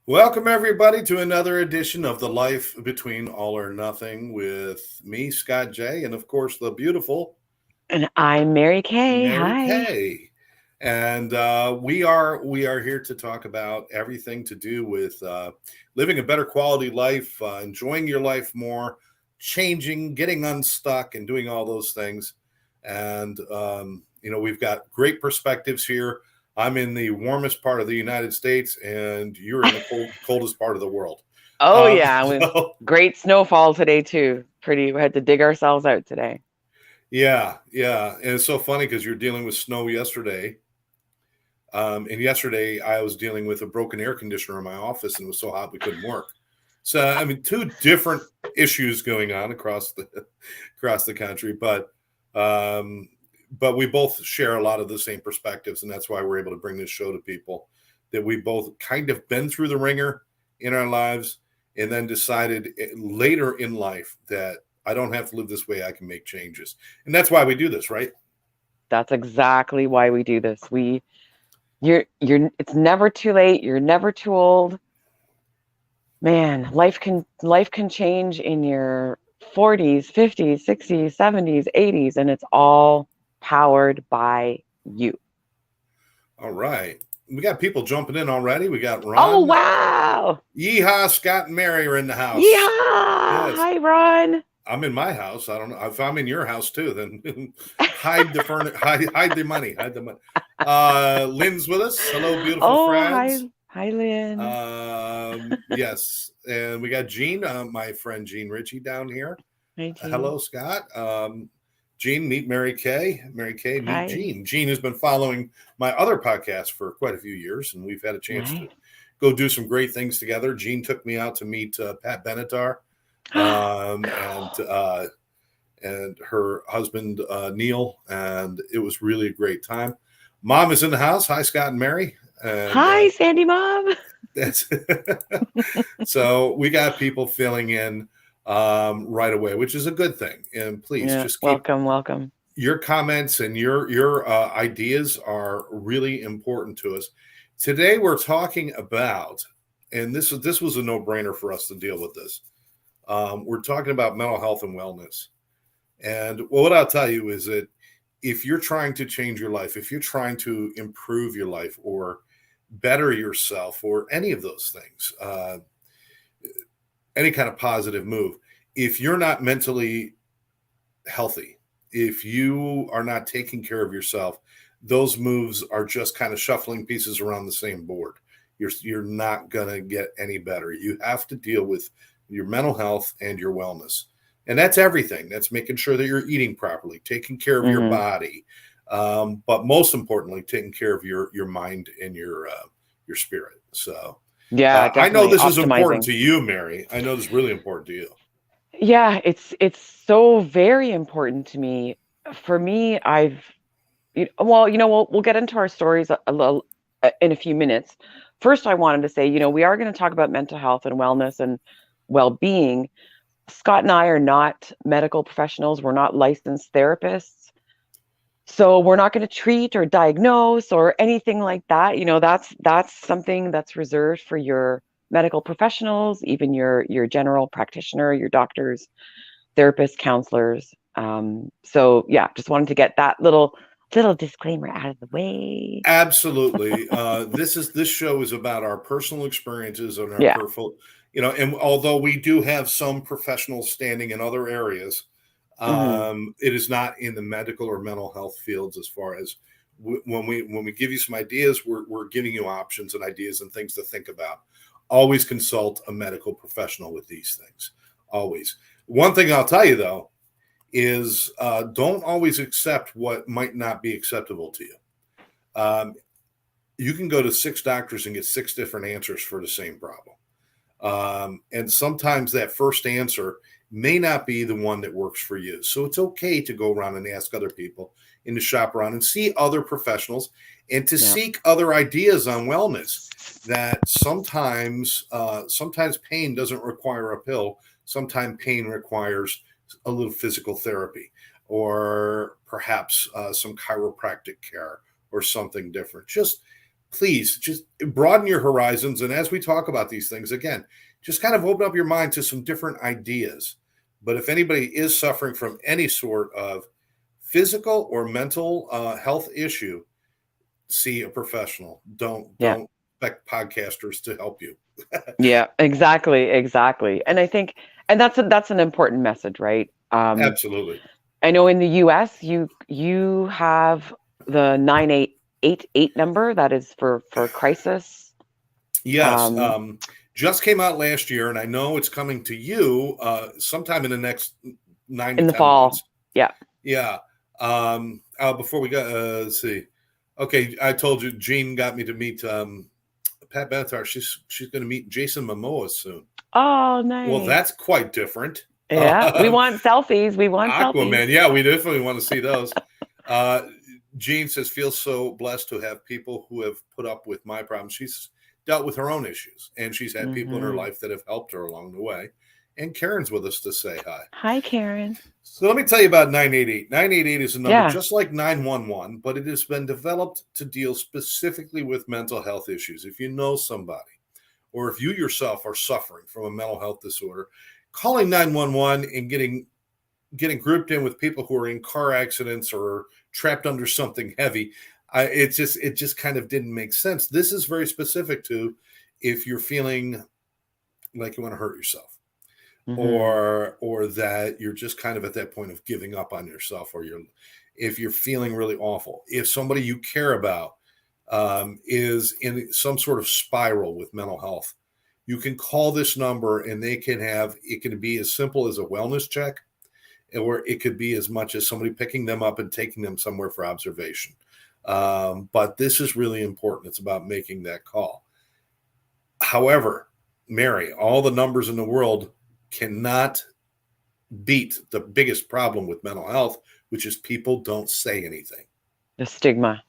Welcome, everybody, to another edition of The Life Between All or Nothing with me, Scott J., and of course, the beautiful And I'm Mary Kay. Mary Hi. Kay. And we are here to talk about everything to do with living a better quality life, enjoying your life more, changing, getting unstuck, and doing all those things. And we've got great perspectives here. I'm in the warmest part of the United States, and you're in the coldest part of the world. Oh Um, yeah, with so great snowfall today too. Pretty. We had to dig ourselves out today. yeah, and it's so funny because you're dealing with snow yesterday. And yesterday I was dealing with a broken air conditioner in my office, and it was so hot we couldn't work. So I mean, two different issues going on across the across the country, um, but we both share a lot of the same perspectives, and that's why we're able to bring this show to people. That we both kind of been through the ringer in our lives, and then decided later in life that I don't have to live this way. I can make changes, and that's why we do this, right? That's exactly why we do this. You're it's never too late. You're never too old. Man, life can change in your 40s, 50s, 60s, 70s, 80s, and it's all powered by you. All right. We got people jumping in already. We got Oh Ron. wow. Yeehaw, Scott and Mary are in the house. Yeah. Yes. Hi, Ron. I'm in my house. I don't know. If I'm in your house too, then hide the furniture, hide the money. Hide the money. Lynn's with us. Hello, beautiful Oh, hi. friends. Hi, Lynn. Yes. And we got Gene, my friend Gene Ritchie down here. Hi, Jean. Hello, Scott. Gene, meet Mary Kay. Mary Kay, meet Hi. Gene. Gene has been following my other podcast for quite a few years, and we've had a chance to Nice. go do some great things together. Gene took me out to meet Pat Benatar um, and uh, and her husband Neil, and it was really a great time. Mom is in the house. Hi, Scott and Mary, and Hi, Sandy Mom. that's so we got people filling in right away, which is a good thing. And please Yeah, just keep welcome, welcome. your comments and your ideas are really important to us. Today we're talking about, and this was a no brainer for us to deal with this. We're talking about mental health and wellness. And what I'll tell you is that if you're trying to change your life, if you're trying to improve your life or better yourself or any of those things, any kind of positive move, if you're not mentally healthy, if you are not taking care of yourself, those moves are just kind of shuffling pieces around the same board. You're not gonna get any better. You have to deal with your mental health and your wellness, and that's everything. That's making sure that you're eating properly, taking care of your Hmm. body, but most importantly, taking care of your mind and your spirit. So Yeah, I know definitely this is important optimizing. to you, Mary. I know this is really important to you. Yeah, it's so very important to me. For me, well, we'll get into our stories a little in a few minutes. First, I wanted to say, we are going to talk about mental health and wellness and well-being. Scott and I are not medical professionals. We're not licensed therapists. So we're not going to treat or diagnose or anything like that. That's something that's reserved for your medical professionals, even your general practitioner, your doctors, therapists, counselors. So yeah, just wanted to get that little disclaimer out of the way. Absolutely. This show is about our personal experiences and our Yeah. and although we do have some professional standing in other areas, Hmm. it is not in the medical or mental health fields. As far as when we give you some ideas, we're giving you options and ideas and things to think about. Always consult a medical professional with these things. Always. One thing I'll tell you though is don't always accept what might not be acceptable to you. Um, you can go to six doctors and get six different answers for the same problem. And sometimes that first answer may not be the one that works for you. So it's okay to go around and ask other people and to shop around and see other professionals and to Yeah. seek other ideas on wellness. That sometimes pain doesn't require a pill. Sometimes pain requires a little physical therapy or perhaps some chiropractic care or something different. Just please just broaden your horizons. And as we talk about these things, again, just kind of open up your mind to some different ideas. But if anybody is suffering from any sort of physical or mental health issue, see a professional. Don't Yeah. expect podcasters to help you. Yeah, exactly. And I think, and that's an important message, right? Absolutely. I know in the US you have the 9888 number that is for crisis. Yes. Just came out last year, and I know it's coming to you sometime in the next 9 to In the 10 fall. months. Yeah. Yeah. Before we go, let's see. Okay, I told you Jean got me to meet Pat Benatar. She's going to meet Jason Momoa soon. Oh, nice. Well, that's quite different. Yeah, we want selfies. We want Aquaman. selfies. Yeah, we definitely want to see those. Jean says, feels so blessed to have people who have put up with my problems. She's dealt with her own issues, and she's had people in her life that have helped her along the way. And Karen's with us to say hi. Hi, Karen. So let me tell you about 988. 988 is a number just like 911, but it has been developed to deal specifically with mental health issues. If you know somebody, or if you yourself are suffering from a mental health disorder, calling 911 and getting grouped in with people who are in car accidents or trapped under something heavy, it just kind of didn't make sense. This is very specific to if you're feeling like you want to hurt yourself. Or that you're just kind of at that point of giving up on yourself, or if you're feeling really awful, if somebody you care about is in some sort of spiral with mental health, you can call this number and it can be as simple as a wellness check, or it could be as much as somebody picking them up and taking them somewhere for observation. But this is really important. It's about making that call. However, Mary, all the numbers in the world cannot beat the biggest problem with mental health, which is people don't say anything. The stigma.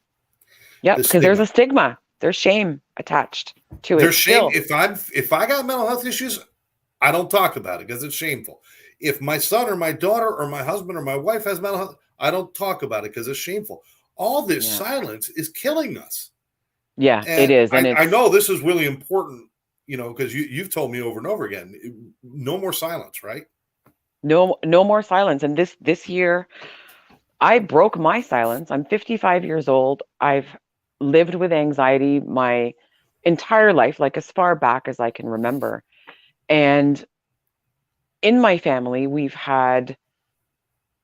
Yep, because there's a stigma. There's shame attached to it. There's shame. If I got mental health issues, I don't talk about it because it's shameful. If my son or my daughter or my husband or my wife has mental health, I don't talk about it because it's shameful. All this silence is killing us. Yeah, it is. And I know this is really important, because you've told me over and over again, no more silence, right? No more silence. And this year, I broke my silence. I'm 55 years old. I've lived with anxiety my entire life, like as far back as I can remember. And in my family, we've had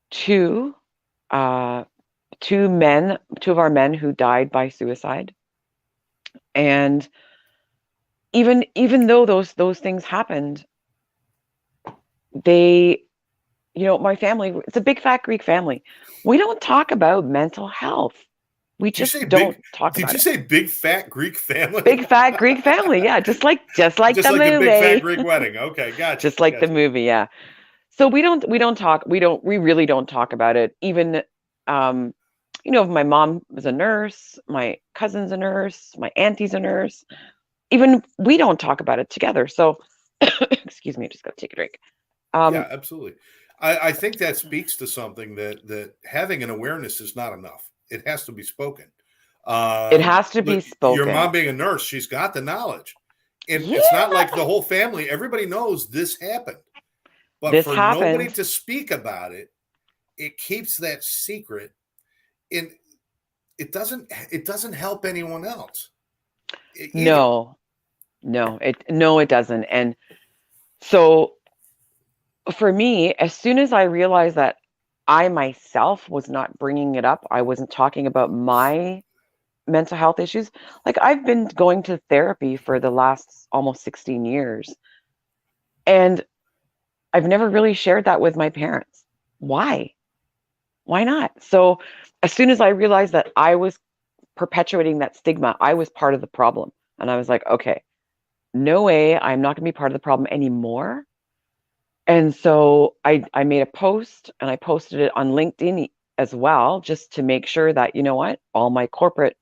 two of our men who died by suicide. And even though those things happened, my family, it's a big fat Greek family. We don't talk about mental health. We just don't talk about it. Did you say big fat Greek family? Big fat Greek family, yeah. Just like the movie. The big fat Greek wedding. Okay, gotcha. Just like the movie, yeah. So we really don't talk about it. Even my mom was a nurse, my cousin's a nurse, my auntie's a nurse. Even we don't talk about it together. So excuse me, I just got to take a drink. Yeah, absolutely. I think that speaks to something that having an awareness is not enough. It has to be spoken. It has to be spoken. Your mom being a nurse, she's got the knowledge. And it's not like the whole family, everybody knows this happened. But nobody to speak about it, it keeps that secret. And it doesn't help anyone else. No, it doesn't. And so for me, as soon as I realized that I myself was not bringing it up, I wasn't talking about my mental health issues. Like I've been going to therapy for the last almost 16 years. And I've never really shared that with my parents. Why? Why not? So as soon as I realized that I was perpetuating that stigma, I was part of the problem. And I was like, okay, no way, I'm not going to be part of the problem anymore. And so I made a post and I posted it on LinkedIn as well, just to make sure that, all my corporate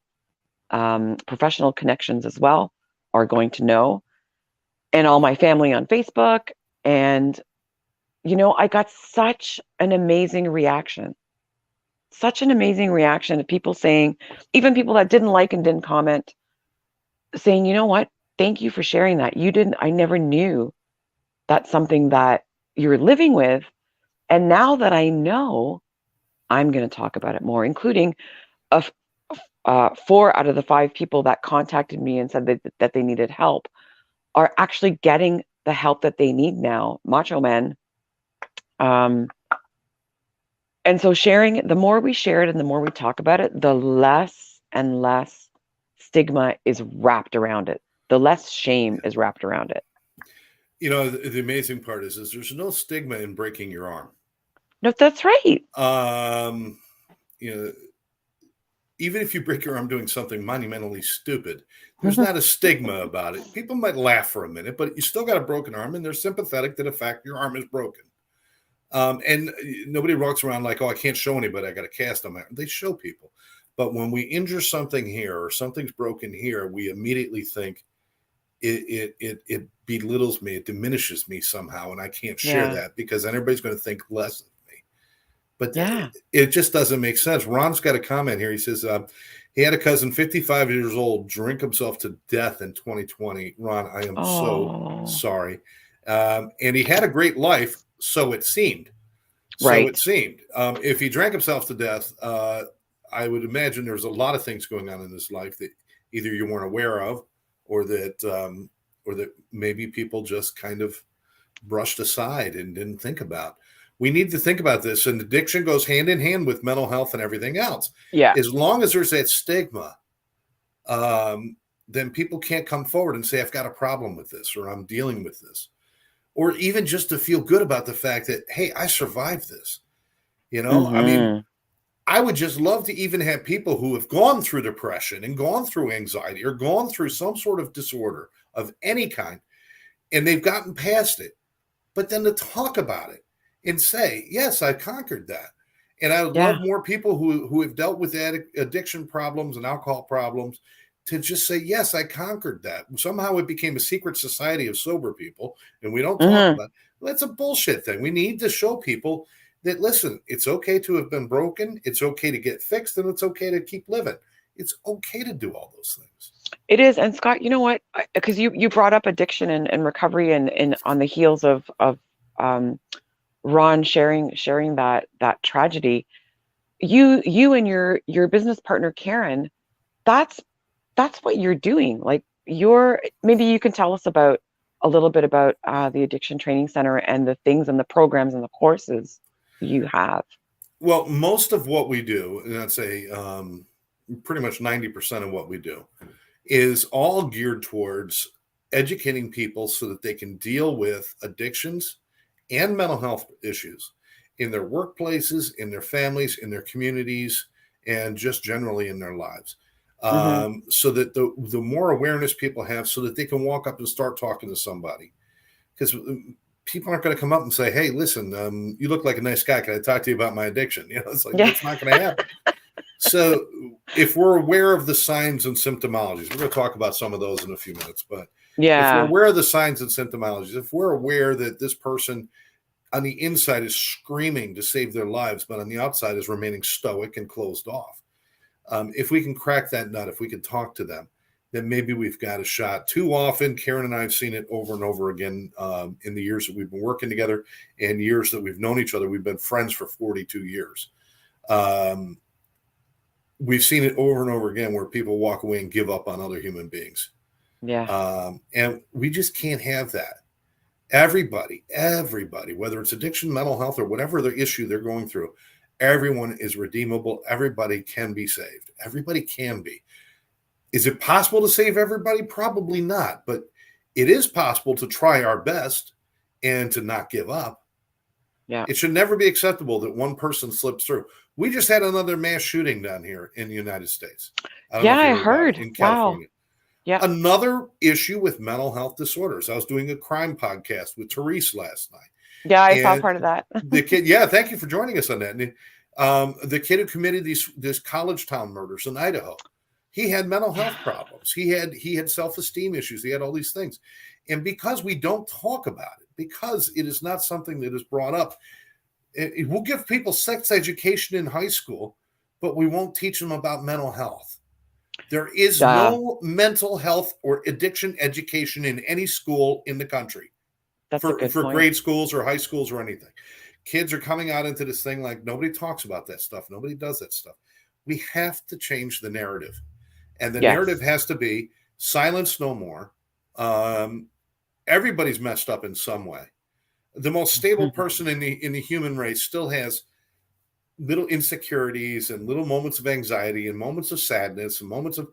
professional connections as well are going to know, and all my family on Facebook. And, I got such an amazing reaction of people saying, even people that didn't like and didn't comment, saying, you know what, thank you for sharing that. I never knew that's something that you're living with. And now that I know, I'm going to talk about it more, including a, 4 out of the 5 people that contacted me and said that they needed help are actually getting the help that they need now, macho men. Um, and so the more we share it and the more we talk about it, the less and less stigma is wrapped around it. The less shame is wrapped around it. The amazing part is there's no stigma in breaking your arm. No, that's right. You know, even if you break your arm doing something monumentally stupid, there's not a stigma about it. People might laugh for a minute, but you still got a broken arm, and they're sympathetic to the fact your arm is broken. And nobody walks around like, oh, I can't show anybody, I got a cast on my arm. They show people. But when we injure something here or something's broken here, we immediately think it belittles me, it diminishes me somehow, and I can't share that because then everybody's going to think less of me. But it just doesn't make sense. Ron's got a comment here. He says he had a cousin, 55 years old, drink himself to death in 2020. Ron, I am so sorry. And he had a great life, so it seemed. Right. So it seemed. If he drank himself to death, I would imagine there's a lot of things going on in his life that either you weren't aware of, or that maybe people just kind of brushed aside and didn't think about. We need to think about this, and addiction goes hand in hand with mental health and everything else. Yeah. As long as there's that stigma, then people can't come forward and say, I've got a problem with this, or I'm dealing with this, or even just to feel good about the fact that, hey, I survived this. I mean, I would just love to even have people who have gone through depression and gone through anxiety or gone through some sort of disorder of any kind, and they've gotten past it, but then to talk about it and say, yes, I conquered that. And I would love more people who have dealt with addiction problems and alcohol problems to just say, yes, I conquered that. Somehow it became a secret society of sober people, and we don't talk about it. That's a bullshit thing. We need to show people that, listen, it's okay to have been broken. It's okay to get fixed, and it's okay to keep living. It's okay to do all those things. It is. And Scott, you know what? Because you brought up addiction and recovery and on the heels of Ron sharing that tragedy. You and your business partner, Karen, that's what you're doing. Like maybe you can tell us a little bit about the Addiction Training Center and the things and the programs and the courses you have. Well, most of what we do, and I'd say pretty much 90% of what we do, is all geared towards educating people so that they can deal with addictions and mental health issues in their workplaces, in their families, in their communities, and just generally in their lives. So that the more awareness people have, so that they can walk up and start talking to somebody. Because people aren't going to come up and say, hey, listen, you look like a nice guy. Can I talk to you about my addiction? It's like, it's not going to happen. So if we're aware of the signs and symptomologies, we're going to talk about some of those in a few minutes, but if we're aware of the signs and symptomologies, if we're aware that this person on the inside is screaming to save their lives, but on the outside is remaining stoic and closed off, if we can crack that nut, if we can talk to them, then maybe we've got a shot. Too often, Karen and I have seen it over and over again in the years that we've been working together and years that we've known each other. We've been friends for 42 years. We've seen it over and over again where people walk away and give up on other human beings. Yeah. And we just can't have that. Everybody, whether it's addiction, mental health, or whatever the issue they're going through, everyone is redeemable. Everybody can be saved. Everybody can be. Is it possible to save everybody? Probably not, but it is possible to try our best and to not give up. Yeah. It should never be acceptable that one person slips through. We just had another mass shooting down here in the United States. I heard. In California. Wow. Yeah. Another issue with mental health disorders. I was doing a crime podcast with Therese last night. Yeah, I saw part of that. The kid, thank you for joining us on that. And, the kid who committed this college town murders in Idaho, he had mental health problems. He had self-esteem issues. He had all these things. And because we don't talk about it, because it is not something that is brought up, we'll give people sex education in high school, but we won't teach them about mental health. There is Duh. no mental health or addiction education in any school in the country That's a good for point. grade schools or high schools or anything. Kids are coming out into this thing like nobody talks about that stuff. Nobody does that stuff. We have to change the narrative. And the Yes. narrative has to be silence no more. Everybody's messed up in some way. The most stable person in the human race still has little insecurities and little moments of anxiety and moments of sadness and moments of,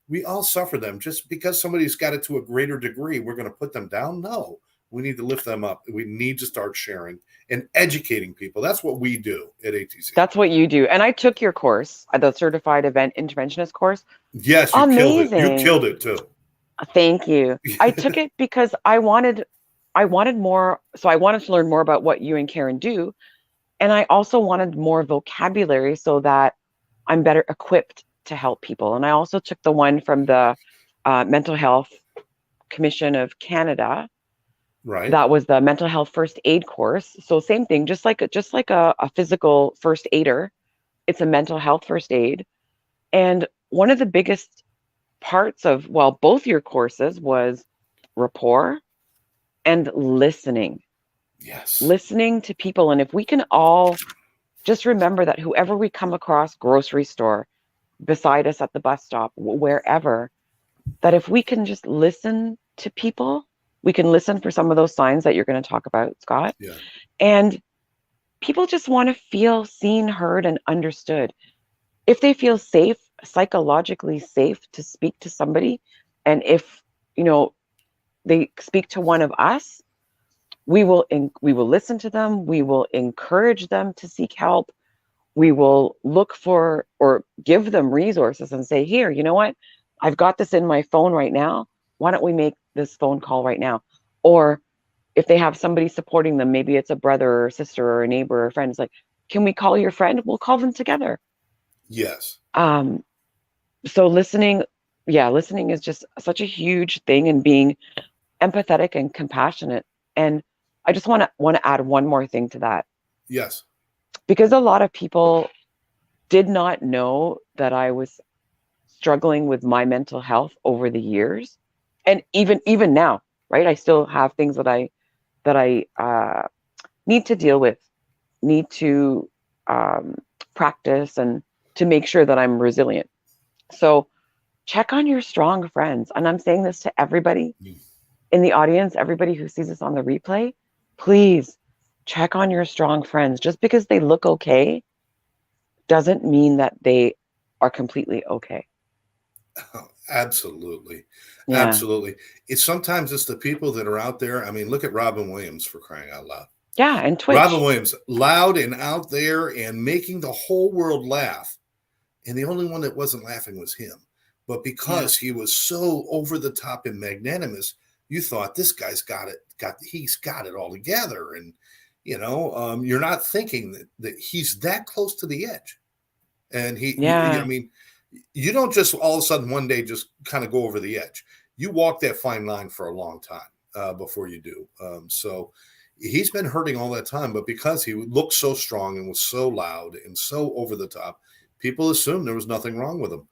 we all suffer them. Just because somebody's got it to a greater degree, we're going to put them down. No, we need to lift them up. We need to start sharing and educating people. That's what we do at ATC. That's what you do. And I took your course, the Certified Event Interventionist course. Yes, you killed it. You killed it too. Thank you. I took it because I wanted more. So I wanted to learn more about what you and Karen do. And I also wanted more vocabulary so that I'm better equipped to help people. And I also took the one from the Mental Health Commission of Canada. Right. That was the mental health first aid course. So same thing, just like a physical first aider, it's a mental health first aid. And one of the biggest parts of, well, both your courses was rapport and listening. Yes. Listening to people. And if we can all just remember that whoever we come across, grocery store, beside us at the bus stop, wherever, that if we can just listen to people, we can listen for some of those signs that you're going to talk about, Scott. Yeah. And people just want to feel seen, heard, and understood. If they feel safe, psychologically safe to speak to somebody, and if, they speak to one of us, we will listen to them. We will encourage them to seek help. We will look for or give them resources and say, here, you know what? I've got this in my phone right now. Why don't we make this phone call right now? Or if they have somebody supporting them, maybe it's a brother or sister or a neighbor or a friend. It's like, can we call your friend? We'll call them together. Yes. So listening is just such a huge thing, and being empathetic and compassionate. And I just want to add one more thing to that. Yes. Because a lot of people did not know that I was struggling with my mental health over the years. And even now, right? I still have things that I need to deal with, need to practice, and to make sure that I'm resilient. So check on your strong friends. And I'm saying this to everybody in the audience, everybody who sees this on the replay, please check on your strong friends. Just because they look okay doesn't mean that they are completely okay. Oh, absolutely. Yeah. Absolutely. It's the people that are out there. I mean, look at Robin Williams, for crying out loud. Yeah, and Twitch. Robin Williams, loud and out there and making the whole world laugh. And the only one that wasn't laughing was him. But because he was so over the top and magnanimous, you thought this guy's he's got it all together. And, you're not thinking that he's that close to the edge. And you don't just all of a sudden one day just kind of go over the edge. You walk that fine line for a long time before you do. So he's been hurting all that time, but because he looked so strong and was so loud and so over the top, people assumed there was nothing wrong with him.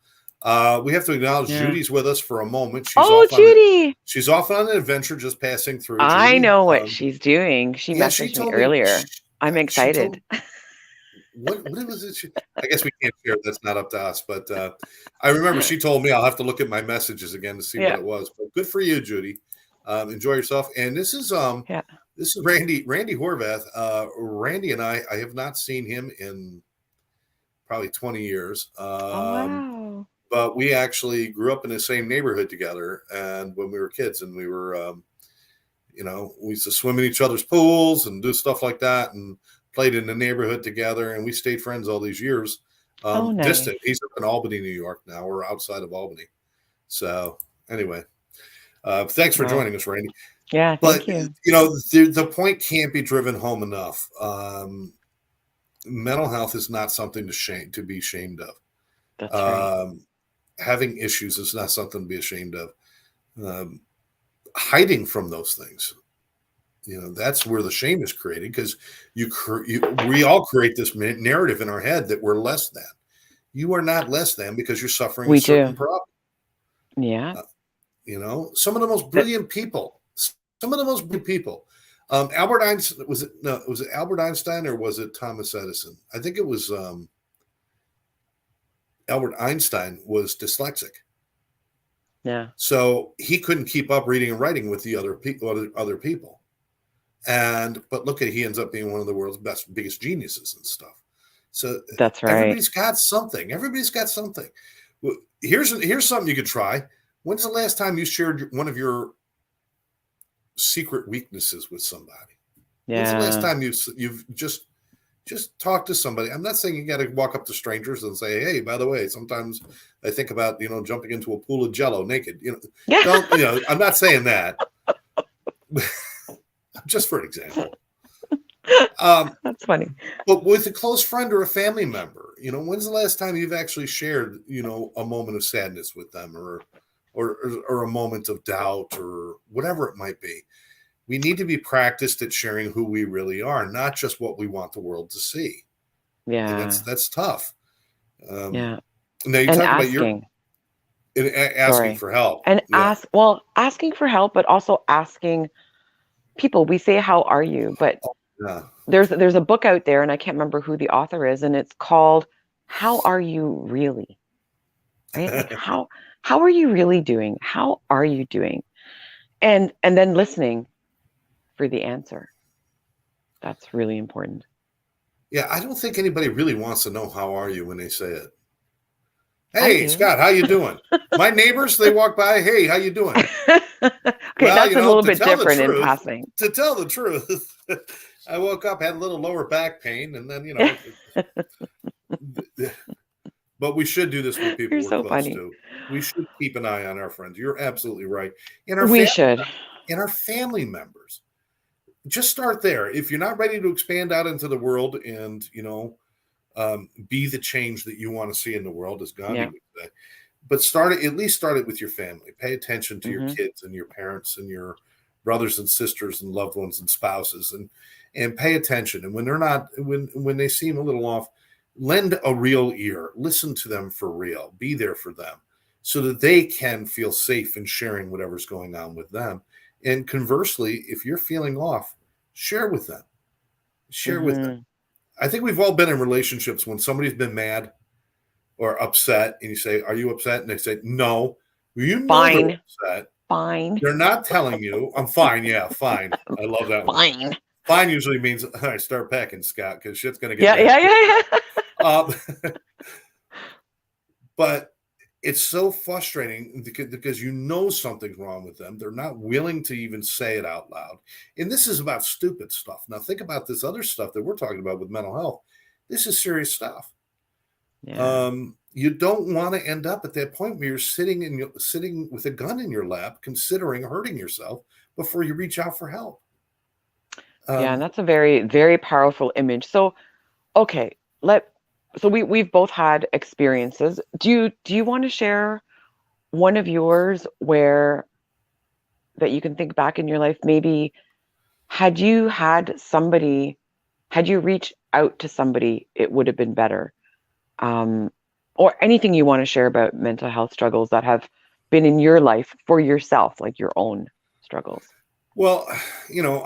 We have to acknowledge Judy's with us for a moment. Judy! She's off on an adventure, just passing through. Judy. I know what she's doing. She messaged me earlier. I'm excited. What was it? I guess we can't share. That's not up to us. But I remember she told me I'll have to look at my messages again to see what it was. But good for you, Judy. Enjoy yourself. And this is Randy Horvath. Randy and I have not seen him in probably 20 years. Wow. But we actually grew up in the same neighborhood together, and when we were kids, and we were, we used to swim in each other's pools and do stuff like that, and played in the neighborhood together, and we stayed friends all these years. Nice. Distant. He's up in Albany, New York now. We're outside of Albany. So anyway, thanks for joining us, Randy. Yeah, thank you. The point can't be driven home enough. Mental health is not something to be ashamed of. That's right. Having issues is not something to be ashamed of. Hiding from those things, that's where the shame is created, because we all create this narrative in our head that we're less than. You are not less than because you're suffering a We certain do. problem. Yeah. Some of the most That, brilliant people, some of the most brilliant people. Albert Einstein was it Albert Einstein or was it Thomas Edison? I think it was Albert Einstein was dyslexic. yeah. So he couldn't keep up reading and writing with the other people. But look at he ends up being one of the world's biggest geniuses and stuff. So That's right. everybody's got something. Everybody's got something. Well, here's something you could try. When's the last time you shared one of your secret weaknesses with somebody? When's the last Yeah. time you've just talk to somebody? I'm not saying you got to walk up to strangers and say, "Hey, by the way, sometimes I think about jumping into a pool of Jello naked." Yeah. Don't I'm not saying that. Just for an example. That's funny. But with a close friend or a family member, when's the last time you've actually shared, a moment of sadness with them or a moment of doubt or whatever it might be? We need to be practiced at sharing who we really are, not just what we want the world to see. And Yeah. that's tough. Yeah. Now you And talk about asking. asking for help. And Yeah. asking for help, but also asking people. We say, "How are you?" But Yeah. there's a book out there, and I can't remember who the author is, and it's called "How Are You Really?" Right? Like how are you really doing? How are you doing? And then listening for the answer. That's really important. Yeah, I don't think anybody really wants to know how are you when they say it. I Hey, do. Scott, how you doing? My neighbors, they walk by. Hey, how you doing? Okay, Well, that's a little to bit tell the different in truth, passing. I woke up, had a little lower back pain, and then but we should do this with people You're we're so close funny. to. We should keep an eye on our friends. You're absolutely right. And We should. our family members. Just start there. If you're not ready to expand out into the world and be the change that you want to see in the world, as Gandhi Yeah. would say. But at least start it with your family. Pay attention to your kids and your parents and your brothers and sisters and loved ones and spouses and pay attention. And when they're not, when they seem a little off, lend a real ear. Listen to them for real. Be there for them so that they can feel safe in sharing whatever's going on with them. And conversely, if you're feeling off, share with them. Share with them. I think we've all been in relationships when somebody's been mad or upset, and you say, "Are you upset?" And they say, "No." They're upset. Fine. They're not telling you, "I'm fine." Yeah, fine. I love that one. Fine. Fine usually means I start packing, Scott, because shit's gonna Yeah, get bad. yeah. But it's so frustrating because something's wrong with them. They're not willing to even say it out loud. And this is about stupid stuff. Now think about this other stuff that we're talking about with mental health. This is serious stuff. Yeah. You don't want to end up at that point where you're sitting with a gun in your lap, considering hurting yourself before you reach out for help. Yeah, and that's a very, very powerful image. So, okay, we've both had experiences. Do you want to share one of yours where that you can think back in your life? Maybe had you reached out to somebody, it would have been better. Or anything you want to share about mental health struggles that have been in your life for yourself, like your own struggles. Well,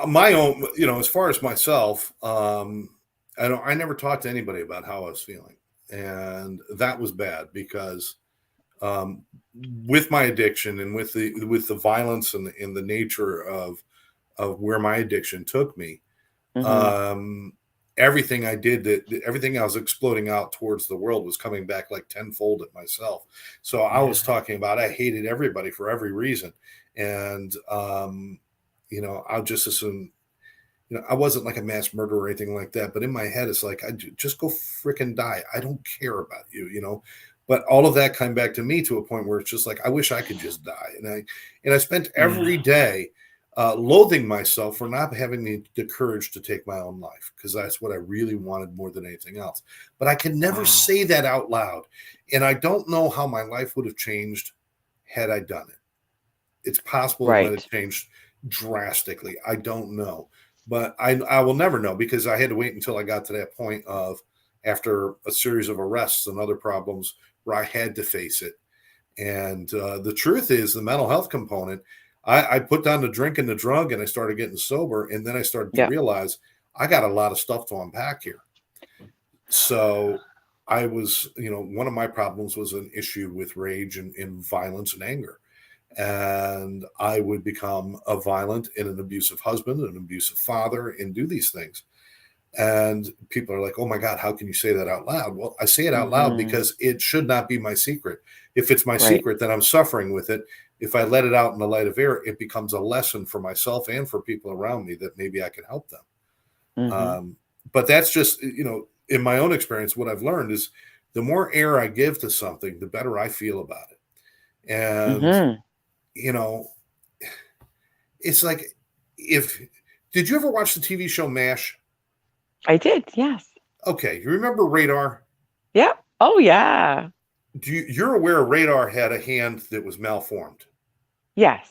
my own, as far as myself, I never talked to anybody about how I was feeling. And that was bad because with my addiction and with the violence and the nature of where my addiction took me, everything I did, everything I was exploding out towards the world was coming back like tenfold at myself. So I was talking about, I hated everybody for every reason. And, I'll just assume, I wasn't like a mass murderer or anything like that, but in my head, it's like, I just go freaking die. I don't care about you, but all of that came back to me to a point where it's just like, I wish I could just die. And I spent every day loathing myself for not having the courage to take my own life, because that's what I really wanted more than anything else. But I could never say that out loud. And I don't know how my life would have changed had I done it. It's possible it might have changed drastically. I don't know. But I will never know, because I had to wait until I got to that point of after a series of arrests and other problems where I had to face it. And the truth is, the mental health component, I put down the drink and the drug, and I started getting sober. And then I started to Yeah. realize I got a lot of stuff to unpack here. So I was, one of my problems was an issue with rage and violence and anger. And I would become a violent and an abusive husband, an abusive father, and do these things. And people are like, oh my God, how can you say that out loud? Well, I say it out loud because it should not be my secret. If it's my secret, then I'm suffering with it. If I let it out in the light of air, it becomes a lesson for myself and for people around me that maybe I can help them. But that's just, in my own experience, what I've learned is the more air I give to something, the better I feel about it. And, it's like, did you ever watch the TV show MASH? I did, yes. Okay, you remember Radar? Yeah. Oh, yeah. You're aware Radar had a hand that was malformed? Yes.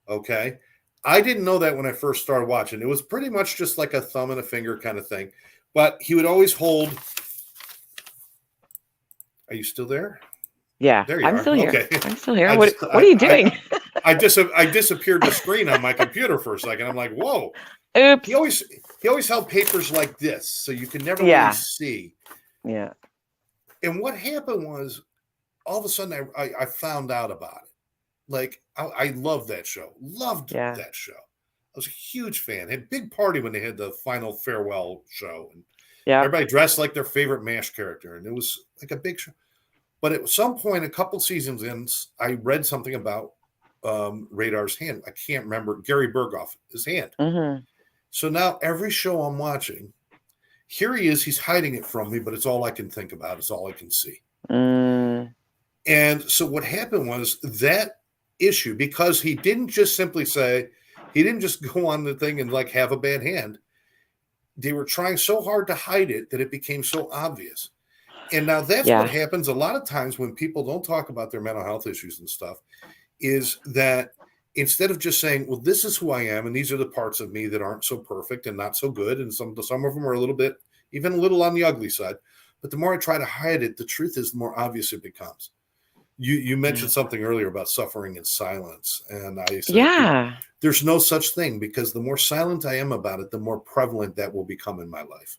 Okay. I didn't know that when I first started watching. It was pretty much just like a thumb and a finger kind of thing. But he would always hold. Are you still there? Yeah, there you I'm are. still here. Okay. I'm still here. What are you doing? I disappeared the screen on my computer for a second. I'm like, whoa. Oops. He always held papers like this, so you could never really see. Yeah. And what happened was, all of a sudden, I found out about it. Like, I loved that show. Loved that show. I was a huge fan. Had a big party when they had the final farewell show. And everybody dressed like their favorite MASH character. And it was like a big show. But at some point, a couple seasons in, I read something about Radar's hand. I can't remember. Gary Berghoff, his hand. Mm-hmm. So now every show I'm watching, here he is. He's hiding it from me, but it's all I can think about. It's all I can see. And so what happened was that issue, because he didn't just simply say, he didn't just go on the thing and like have a bad hand. They were trying so hard to hide it that it became so obvious. And now that's what happens a lot of times when people don't talk about their mental health issues and stuff, is that instead of just saying, well, this is who I am, and these are the parts of me that aren't so perfect and not so good, and some of them are a little bit, even a little on the ugly side, but the more I try to hide it, the truth is the more obvious it becomes. You mentioned something earlier about suffering in silence, and I said, there's no such thing, because the more silent I am about it, the more prevalent that will become in my life.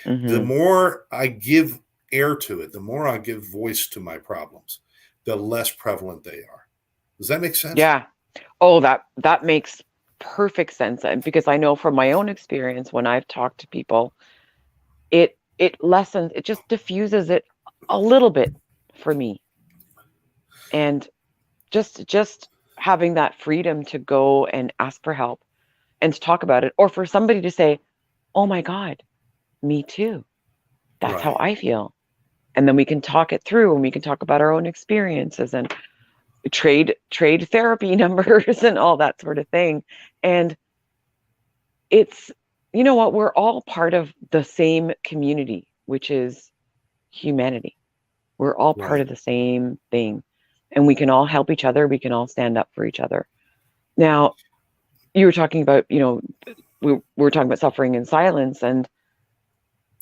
The more I give air to it, the more I give voice to my problems, the less prevalent they are. Does that make sense? Yeah. Oh, that makes perfect sense. And because I know from my own experience, when I've talked to people, it lessens, it just diffuses it a little bit for me. And just having that freedom to go and ask for help and to talk about it, or for somebody to say, oh my God, me too. That's how I feel. And then we can talk it through, and we can talk about our own experiences and trade therapy numbers and all that sort of thing. And it's, you know what, we're all part of the same community, which is humanity. We're all part of the same thing, and we can all help each other. We can all stand up for each other. Now, you were talking about, we were talking about suffering in silence, and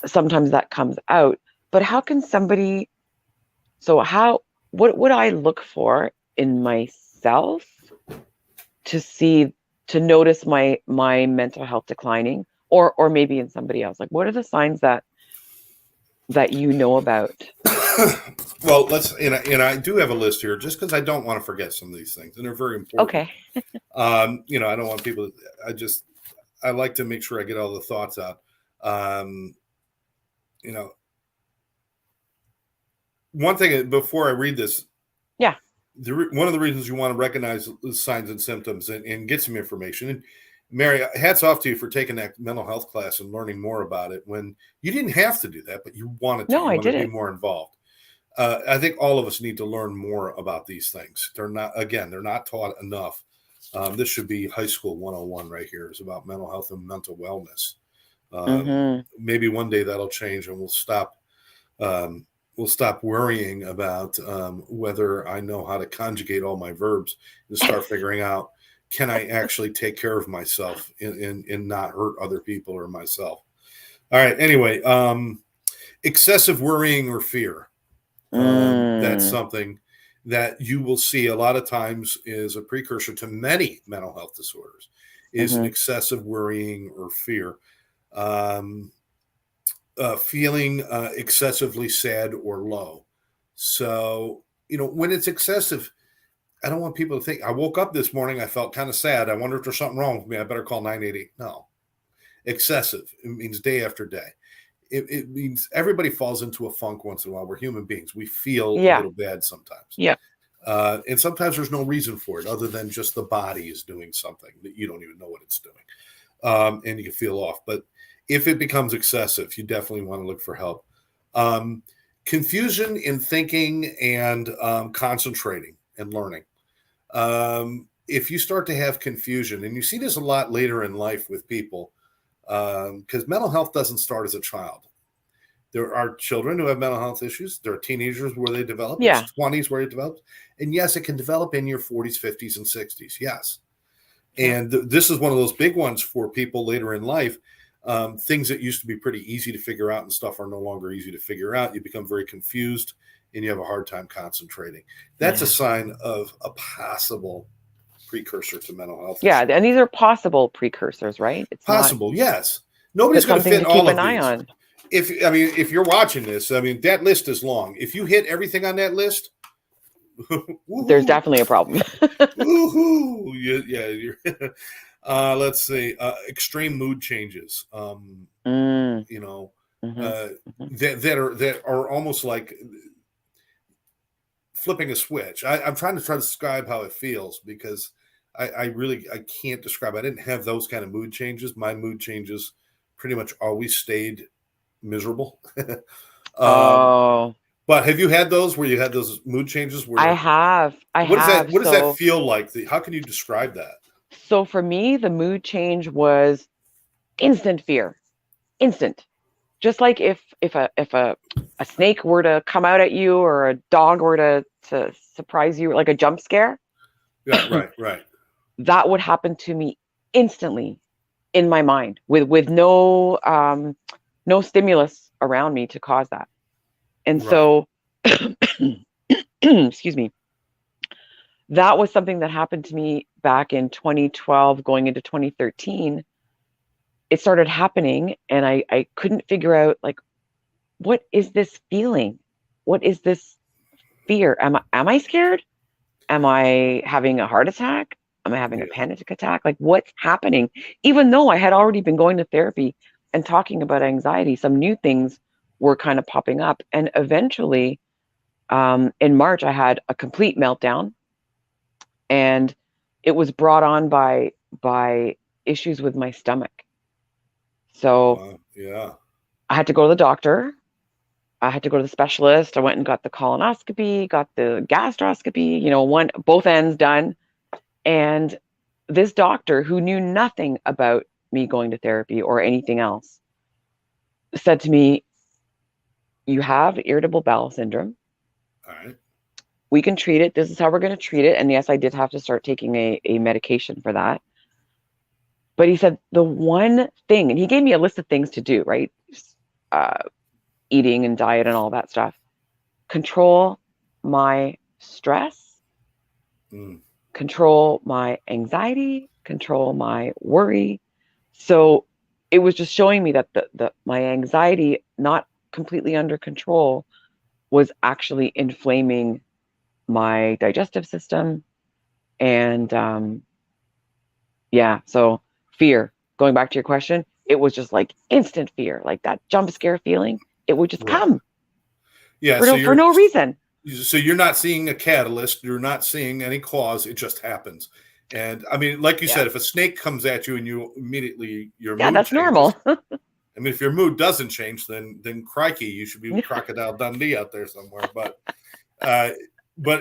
sometimes that comes out. But how can somebody, what would I look for in myself to notice my mental health declining, or maybe in somebody else? Like, what are the signs that you know about? Well, and I do have a list here, just because I don't want to forget some of these things, and they're very important. Okay. I don't want people I like to make sure I get all the thoughts out. One thing before I read this, one of the reasons you want to recognize the signs and symptoms and get some information. And Mary, hats off to you for taking that mental health class and learning more about it when you didn't have to do that, but you wanted to. No, I didn't. Be more involved. I think all of us need to learn more about these things. They're not taught enough. This should be high school 101 right here. It's about mental health and mental wellness. Maybe one day that'll change, and we'll stop worrying about whether I know how to conjugate all my verbs and start figuring out, can I actually take care of myself and not hurt other people or myself? All right. Anyway, excessive worrying or fear. That's Mm. something that you will see a lot of times is a precursor to many mental health disorders, is an Mm-hmm. excessive worrying or fear. Um, Feeling excessively sad or low. So, when it's excessive, I don't want people to think, I woke up this morning, I felt kind of sad. I wonder if there's something wrong with me. I better call 988. No, excessive. It means day after day. It means everybody falls into a funk once in a while. We're human beings. We feel a Yeah. little bad sometimes. Yeah. And sometimes there's no reason for it other than just the body is doing something that you don't even know what it's doing. And you can feel off. But if it becomes excessive, you definitely want to look for help. Confusion in thinking and concentrating and learning. If you start to have confusion, and you see this a lot later in life with people, because mental health doesn't start as a child. There are children who have mental health issues. There are teenagers where they develop. Yeah. There's 20s where it develops. And yes, it can develop in your 40s, 50s, and 60s. Yes. Yeah. And this is one of those big ones for people later in life. Things that used to be pretty easy to figure out and stuff are no longer easy to figure out. You become very confused and you have a hard time concentrating. That's a sign of a possible precursor to mental health. Yeah, and these are possible precursors, right? It's possible, not, yes. Nobody's going to fit all of these. On. If you're watching this, that list is long. If you hit everything on that list, there's definitely a problem. Woohoo! Let's see. Extreme mood changes. Mm. That are almost like flipping a switch. I'm trying to describe how it feels because I can't describe. I didn't have those kind of mood changes. My mood changes pretty much always stayed miserable. But have you had those where you had those mood changes? Where I have. What does that feel like? How can you describe that? So for me, the mood change was instant fear, instant. Just like if a snake were to come out at you or a dog were to surprise you, like a jump scare. Yeah, right. That would happen to me instantly in my mind with no stimulus around me to cause that. And so, excuse me, that was something that happened to me back in 2012, going into 2013. It started happening and I couldn't figure out, like, what is this feeling? What is this fear? Am I scared? Am I having a heart attack? Am I having a panic attack? Like, what's happening? Even though I had already been going to therapy and talking about anxiety, some new things were kind of popping up. And eventually, in March, I had a complete meltdown. And it was brought on by issues with my stomach. So I had to go to the doctor. I had to go to the specialist. I went and got the colonoscopy, got the gastroscopy, both ends done. And this doctor, who knew nothing about me going to therapy or anything else, said to me, "You have irritable bowel syndrome. All right. We can treat it. This is how we're going to treat it." And yes, I did have to start taking a medication for that. But he said the one thing, and he gave me a list of things to do, right? Eating and diet and all that stuff. Control my stress, control my anxiety, control my worry. So it was just showing me that my anxiety, not completely under control, was actually inflaming my digestive system. And so fear, going back to your question, it was just like instant fear, like that jump scare feeling. It would just come for no reason. So you're not seeing a catalyst, you're not seeing any cause, it just happens. And I mean, like you said, if a snake comes at you and you immediately your mood that's changes, normal. I mean, if your mood doesn't change, then crikey, you should be Crocodile Dundee out there somewhere. But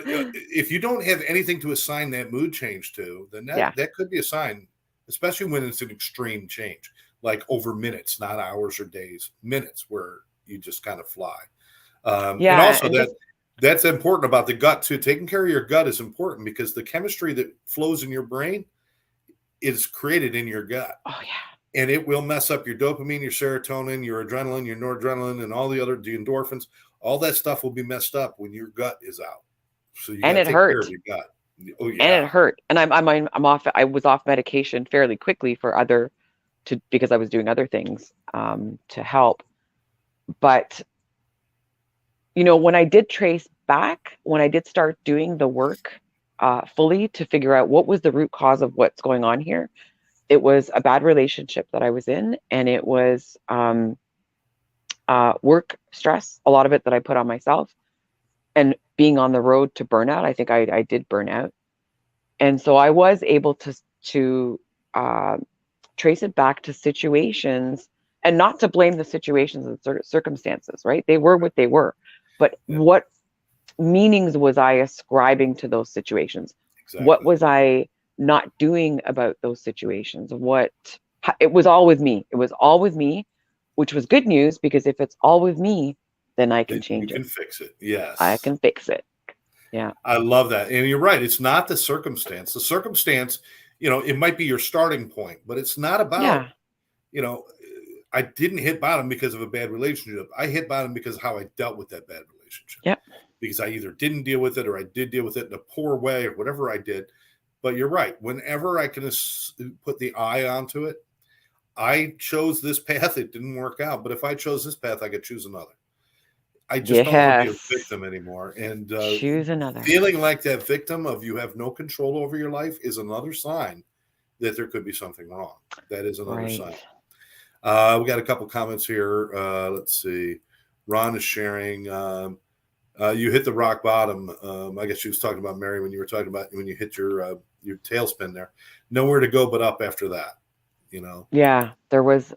if you don't have anything to assign that mood change to, then that could be a sign, especially when it's an extreme change, like over minutes, not hours or days, minutes, where you just kind of fly. And also that's important about the gut too. Taking care of your gut is important because the chemistry that flows in your brain is created in your gut. Oh yeah. and it will mess up your dopamine, your serotonin, your adrenaline, your noradrenaline, and all the endorphins. All that stuff will be messed up when your gut is out. So you got And to it take care of hurt. your gut. Oh And yeah, it hurt. And I'm off. I was off medication fairly quickly because I was doing other things to help. But when I did trace back, when I did start doing the work fully to figure out what was the root cause of what's going on here, it was a bad relationship that I was in, and it was work stress, a lot of it that I put on myself, and being on the road to burnout. I think I did burn out. And so I was able to trace it back to situations, and not to blame the situations and circumstances, right? They were what they were. But yeah, what meanings was I ascribing to those situations? What exactly. was I not doing about those situations? It was all with me. It was all with me, which was good news, because if it's all with me, then I can You change it. can fix it. I Yes. can fix it. Yeah. I love that. And you're right. It's not the circumstance. The circumstance, it might be your starting point, but it's not about, Yeah. you know, I didn't hit bottom because of a bad relationship. I hit bottom because of how I dealt with that bad relationship. Yep. Because I either didn't deal with it or I did deal with it in a poor way or whatever I did. But you're right. Whenever I can put the eye onto it, I chose this path. It didn't work out. But if I chose this path, I could choose another. I just don't want to be a Yes. victim anymore. And Choose another. feeling like that victim of you have no control over your life is another sign that there could be something wrong. That is another Right. sign. We got a couple comments here. Let's see. Ron is sharing. You hit the rock bottom. I guess she was talking about Mary when you were talking about when you hit your tailspin there. Nowhere to go but up after that. Yeah, there was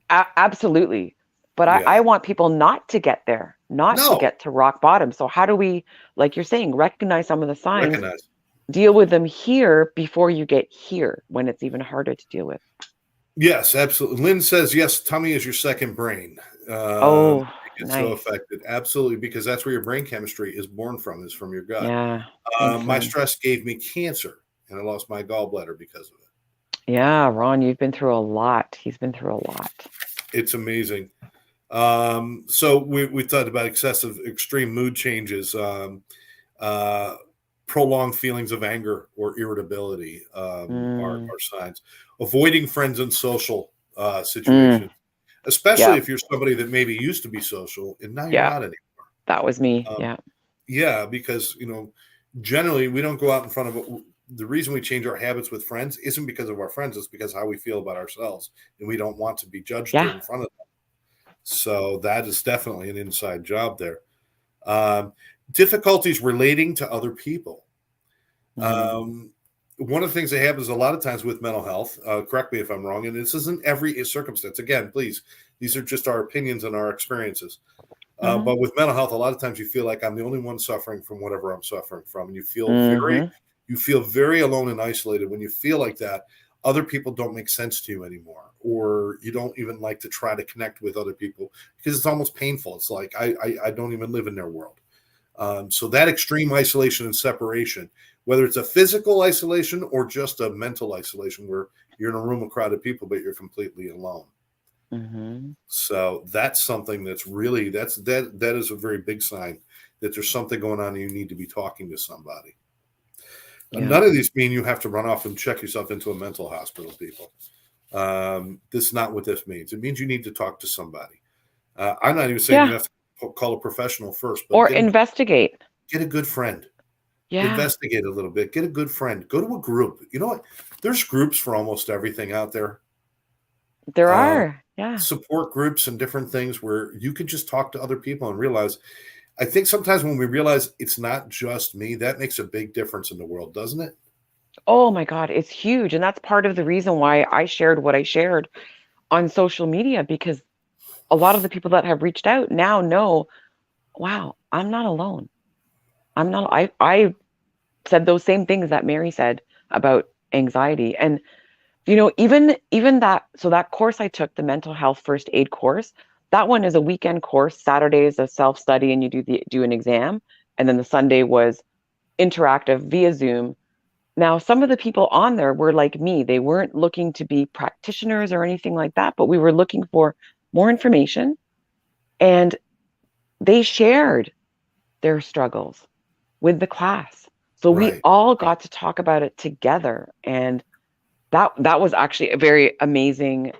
absolutely. But Yeah. I want people not to get there, not to No. get to rock bottom. So how do we, like you're saying, recognize some of the signs, Recognize. deal with them here before you get here, when it's even harder to deal with? Yes, absolutely. Lynn says, yes, tummy is your second brain. Oh, It gets so nice. affected. Absolutely, because that's where your brain chemistry is born from, is from your gut. Yeah. Thanks, My Lynn. stress gave me cancer, and I lost my gallbladder because of it. Yeah, Ron, you've been through a lot. He's been through a lot. It's amazing. So we talked about excessive, extreme mood changes, prolonged feelings of anger or irritability are signs. Avoiding friends and social situations, especially Yeah. if you're somebody that maybe used to be social and now you're Yeah. not anymore. That was me. Yeah. Yeah, because generally we don't go out in front of it. The reason we change our habits with friends isn't because of our friends; it's because of how we feel about ourselves, and we don't want to be judged Yeah. in front of them. So that is definitely an inside job there. Difficulties relating to other people. One of the things that happens a lot of times with mental health, correct me if I'm wrong, and this isn't every circumstance. Again, please, these are just our opinions and our experiences. But with mental health, a lot of times you feel like I'm the only one suffering from whatever I'm suffering from, and you feel very alone and isolated. When you feel like that, other people don't make sense to you anymore, or you don't even like to try to connect with other people because it's almost painful. It's like I don't even live in their world. So that extreme isolation and separation, whether it's a physical isolation or just a mental isolation where you're in a room of crowded people, but you're completely alone. So that's something that's really, that is a very big sign that there's something going on and you need to be talking to somebody. Yeah. None of these mean you have to run off and check yourself into a mental hospital, people. This is not what this means. It means you need to talk to somebody. I'm not even saying you have to call a professional first, but or investigate. Get a good friend. Yeah. Investigate a little bit. Get a good friend. Go to a group. You know what? There's groups for almost everything out there. There are. Yeah. Support groups and different things where you can just talk to other people and realize. I think sometimes when we realize it's not just me, that makes a big difference in the world, doesn't it? Oh my God, it's huge. And that's part of the reason why I shared what I shared on social media, because a lot of the people that have reached out now know, wow, I'm not alone. I said those same things that Mary said about anxiety. And, even that course I took, the mental health first aid course, that one is a weekend course. Saturday is a self-study and you do an exam. And then the Sunday was interactive via Zoom, Now, some of the people on there were like me. They weren't looking to be practitioners or anything like that, but we were looking for more information, and they shared their struggles with the class. So we Right. all got to talk about it together, and that was actually a very amazing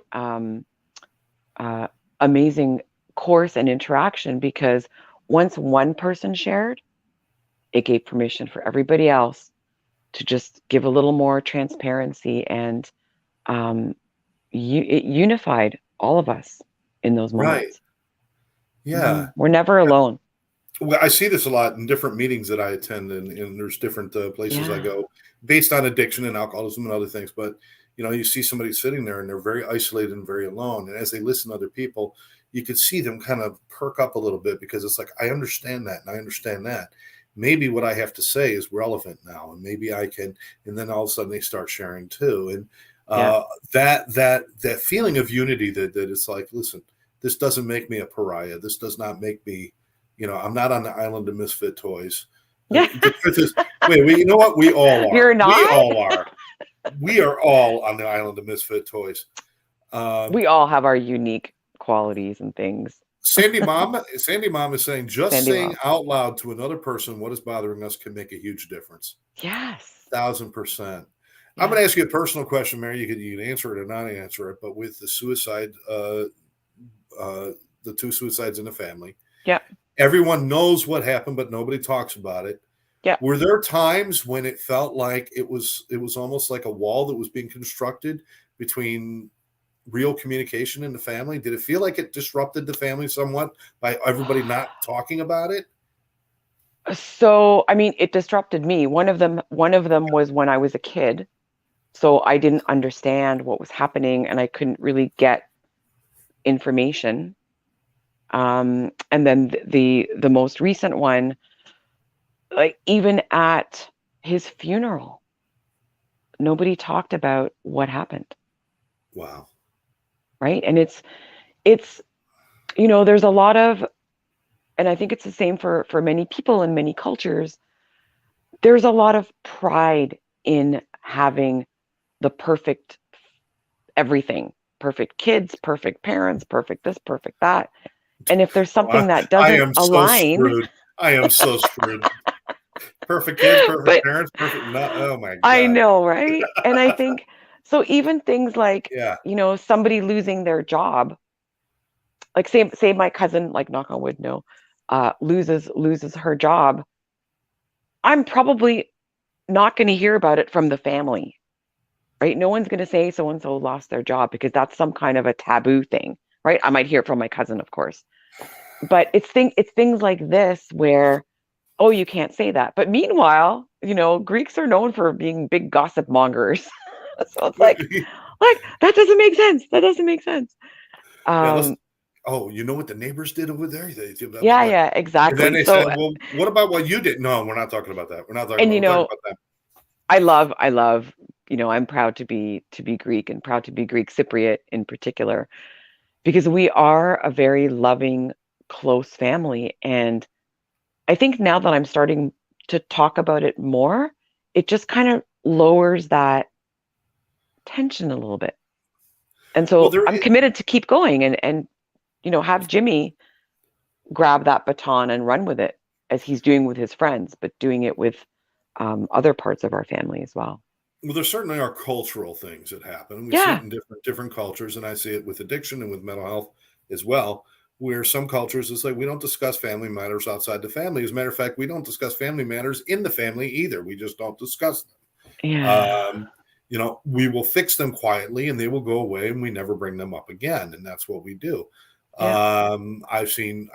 amazing course and interaction, because once one person shared, it gave permission for everybody else to just give a little more transparency, and it unified all of us in those Right. moments. Yeah. We're never alone. Well, I see this a lot in different meetings that I attend, and there's different places I Yeah. go based on addiction and alcoholism and other things. But you see somebody sitting there and they're very isolated and very alone. And as they listen to other people, you could see them kind of perk up a little bit, because it's like, I understand that and I understand that. Maybe what I have to say is relevant now, and maybe I can. And then all of a sudden they start sharing too, and Yeah. that feeling of unity, that it's like, listen, this doesn't make me a pariah. This does not make me, I'm not on the island of misfit toys. Yeah. The truth is, you know what? We all are. You're not? We all are. We are all on the island of misfit toys. We all have our unique qualities and things. Sandy Mom is saying, just Sandy saying Mom. out loud to another person what is bothering us can make a huge difference. Yes. 1,000%. Yeah. I'm going to ask you a personal question, Mary. You can answer it or not answer it, but with the suicide, the 2 suicides in the family. Yeah. Everyone knows what happened, but nobody talks about it. Yeah. Were there times when it felt like it was almost like a wall that was being constructed between real communication in the family? Did it feel like it disrupted the family somewhat by everybody not talking about it? So, I mean, it disrupted me. One of them was when I was a kid. So I didn't understand what was happening, and I couldn't really get information. And then the most recent one, like even at his funeral, nobody talked about what happened. Wow. Right. And it's, there's a lot of, and I think it's the same for many people in many cultures, there's a lot of pride in having the perfect everything, perfect kids, perfect parents, perfect this, perfect that. And if there's something that doesn't align, so screwed. I am so screwed. Perfect kids, perfect parents, perfect. Oh my God. I know, right? And I think so. Even things like, yeah, somebody losing their job, like say my cousin, like knock on wood, no, loses her job. I'm probably not going to hear about it from the family, right? No one's going to say so and so lost their job, because that's some kind of a taboo thing, right? I might hear it from my cousin, of course, but it's things like this where, oh, you can't say that. But meanwhile, Greeks are known for being big gossip mongers. So it's like that doesn't make sense. That doesn't make sense. Oh, you know what the neighbors did over there? Yeah, exactly. And then they said, well, what about what you did? No, we're not talking about that. We're not talking about that. I love, I'm proud to be Greek, and proud to be Greek Cypriot in particular, because we are a very loving, close family. And I think now that I'm starting to talk about it more, it just kind of lowers that tension a little bit. And so I'm committed to keep going and have Jimmy grab that baton and run with it, as he's doing with his friends, but doing it with other parts of our family as well. Well, there certainly are cultural things that happen. We see it in different cultures, and I see it with addiction and with mental health as well, where some cultures, it's like, we don't discuss family matters outside the family. As a matter of fact, we don't discuss family matters in the family either. We just don't discuss them. Yeah. We will fix them quietly and they will go away, and we never bring them up again. And that's what we do. Yeah. I've seen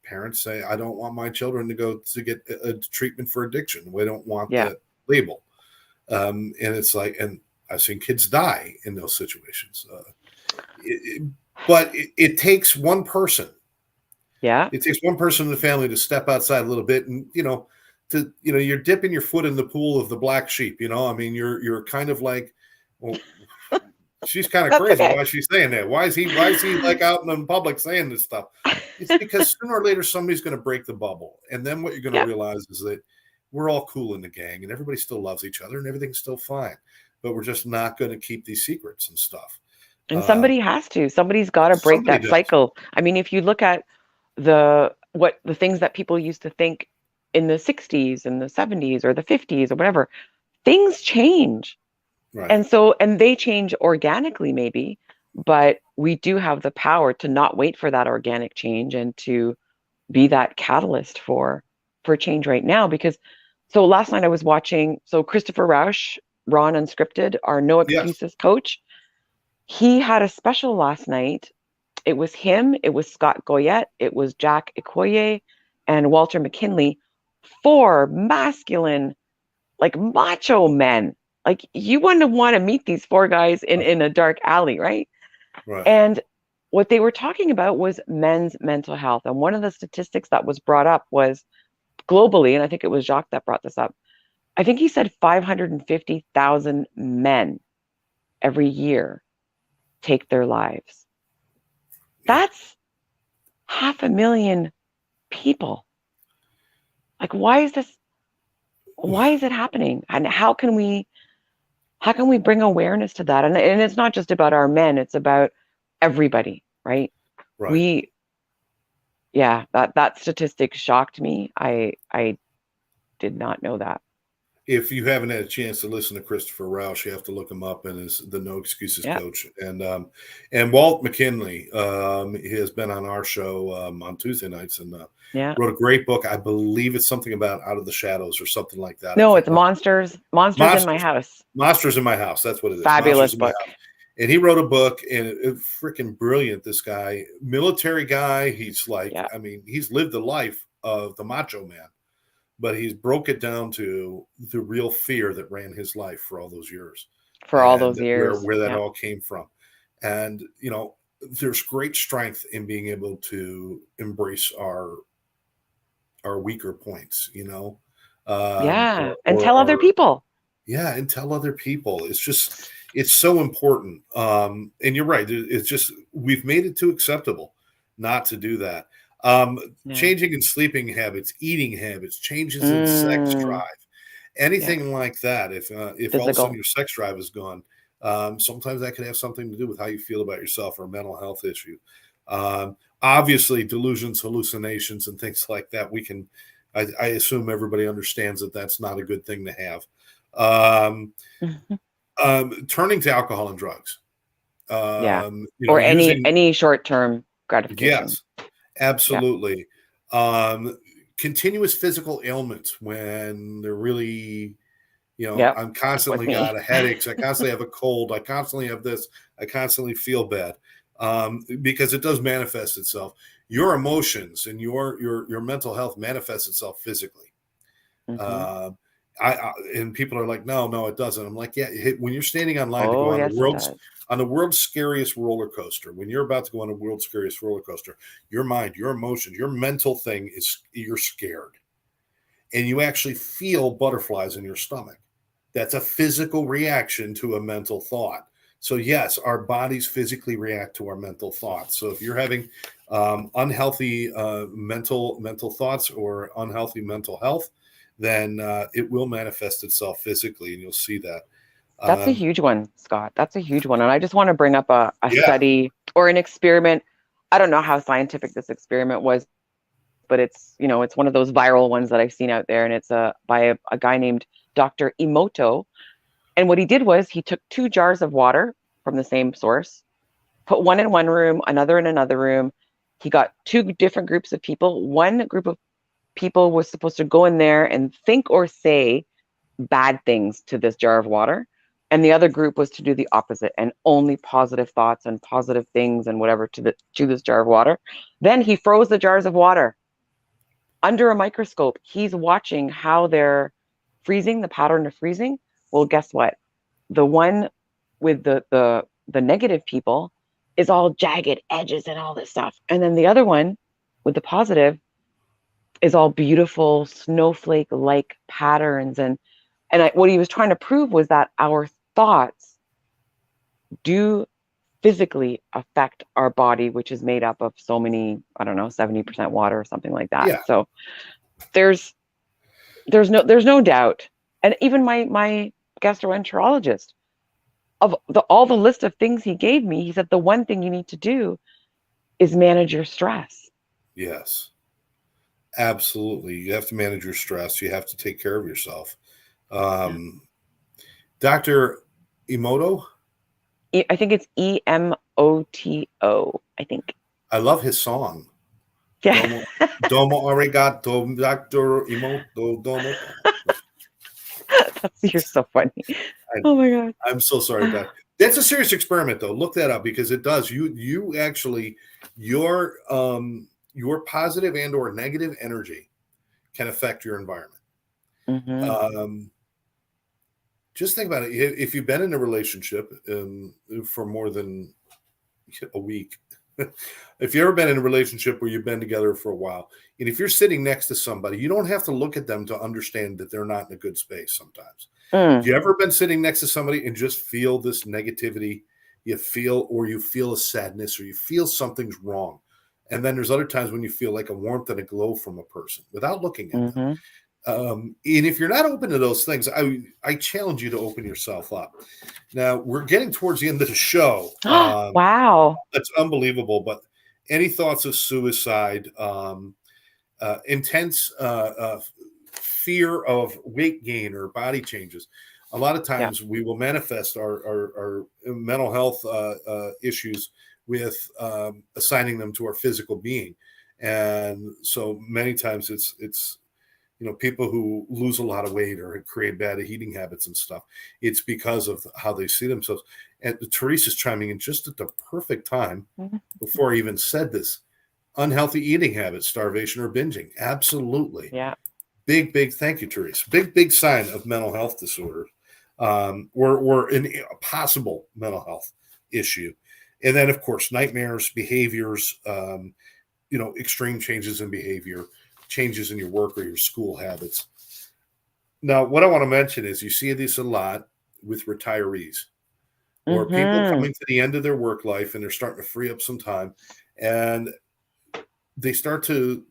parents say, I don't want my children to go to get a treatment for addiction. We don't want that label. And it's like, and I've seen kids die in those situations. But it takes one person. Yeah. It takes one person in the family to step outside a little bit, and you're dipping your foot in the pool of the black sheep. I mean, you're kind of like, well, she's kind of crazy. Okay. Why is she saying that? Why is he like out in public saying this stuff? It's because sooner or later somebody's going to break the bubble, and then what you're going to realize is that we're all cool in the gang and everybody still loves each other and everything's still fine. But we're just not going to keep these secrets and stuff. And somebody has to. Somebody's got to break Somebody that does. cycle. I mean, if you look at the things that people used to think in the 60s and the 70s or the 50s or whatever, things change. Right. And they change organically maybe, but we do have the power to not wait for that organic change and to be that catalyst for change right now. Because so last night I was watching, so Christopher Rausch, Ron Unscripted, our No Excuses coach, he had a special last night. It was him, it was Scott Goyette, it was Jack Ikoye, and Walter McKinley, 4 masculine, like macho men. Like you wouldn't want to meet these 4 guys in a dark alley, right? Right. And what they were talking about was men's mental health. And one of the statistics that was brought up was globally, and I think it was Jacques that brought this up, I think he said 550,000 men every year take their lives. That's 500,000 people. Like, why is it happening? And how can we bring awareness to that? And it's not just about our men, it's about everybody, right? Right. That statistic shocked me. I did not know that. If you haven't had a chance to listen to Christopher Rausch, you have to look him up and is the No Excuses coach. And Walt McKinley he has been on our show on Tuesday nights and wrote a great book. I believe it's something about Out of the Shadows or something like that. No, it's Monsters in My House. Monsters in My House. That's what it is. Fabulous book. And he wrote a book, and it's freaking brilliant. This guy, military guy, he's like, I mean, he's lived the life of the macho man, but he's broke it down to the real fear that ran his life for all those years. Where that all came from. And, you know, there's great strength in being able to embrace our weaker points, you know? And tell other people. Yeah, and tell other people. It's so important. And you're right. It's just, we've made it too acceptable not to do that. Changing in sleeping habits, eating habits, changes in sex drive, anything like that. If all of a sudden your sex drive is gone, sometimes that can have something to do with how you feel about yourself or a mental health issue. Obviously, delusions, hallucinations, and things like that. I assume everybody understands that that's not a good thing to have. Turning to alcohol and drugs. Or any short-term gratification. Yes, absolutely. Continuous physical ailments when they're really, I'm constantly got a headaches. I constantly have a cold. I constantly have this. I constantly feel bad because it does manifest itself. Your emotions and your mental health manifests itself physically. And people are like, no, it doesn't. I'm like, when you're standing online to go on the world's scariest roller coaster, when you're about to go on a world's scariest roller coaster, your mind, your emotions, your mental thing is you're scared. And you actually feel butterflies in your stomach. That's a physical reaction to a mental thought. So yes, our bodies physically react to our mental thoughts. So if you're having unhealthy mental thoughts or unhealthy mental health, then it will manifest itself physically, and you'll see that. That's a huge one, Scott. That's a huge one. And I just want to bring up a study or an experiment. I don't know how scientific this experiment was, but it's one of those viral ones that I've seen out there. And it's by a guy named Dr. Emoto. And what he did was he took 2 jars of water from the same source, put one in one room, another in another room. He got 2 different groups of people. One group of people was supposed to go in there and think or say bad things to this jar of water. And the other group was to do the opposite and only positive thoughts and positive things and whatever to this jar of water. Then he froze the jars of water under a microscope. He's watching how they're freezing, the pattern of freezing. Well, guess what? The one with the negative people is all jagged edges and all this stuff. And then the other one with the positive is all beautiful snowflake-like patterns. And what he was trying to prove was that our thoughts do physically affect our body, which is made up of so many, 70% water or something like that. So there's there's no doubt. And even my gastroenterologist, of all the list of things he gave me, he said the one thing you need to do is manage your stress. Yes, absolutely. You have to manage your stress. You have to take care of yourself. Yeah. Dr. Emoto, I think it's Emoto, I think. I love his song. Yeah. Domo, domo arigato, Dr. Emoto, domo. You're so funny. I, Oh my God. I'm so sorry, Doc. That's a serious experiment, though. Look that up because it does. You actually your positive and or negative energy can affect your environment. Mm-hmm. Um, just think about it. If you've been in a relationship for more than a week, if you've ever been in a relationship where you've been together for a while, and if you're sitting next to somebody, you don't have to look at them to understand that they're not in a good space sometimes. Mm. You ever been sitting next to somebody and just feel this negativity? You feel a sadness, or you feel something's wrong. And then there's other times when you feel like a warmth and a glow from a person without looking at them. Mm-hmm. And if you're not open to those things, I challenge you to open yourself up. Now we're getting towards the end of the show. Wow. That's unbelievable. But any thoughts of suicide, intense fear of weight gain or body changes? A lot of Yeah. times we will manifest our mental health issues with assigning them to our physical being. And so many times it's people who lose a lot of weight or create bad eating habits and stuff, it's because of how they see themselves. And Teresa's chiming in just at the perfect time before I even said this. Unhealthy eating habits, starvation or binging. Absolutely. Yeah. Big thank you, Teresa. Big sign of mental health disorder, or a possible mental health issue. And then, of course, nightmares, behaviors, extreme changes in behavior, changes in your work or your school habits. Now, what I want to mention is you see this a lot with retirees or people Mm-hmm. coming to the end of their work life and they're starting to free up some time. And they start to,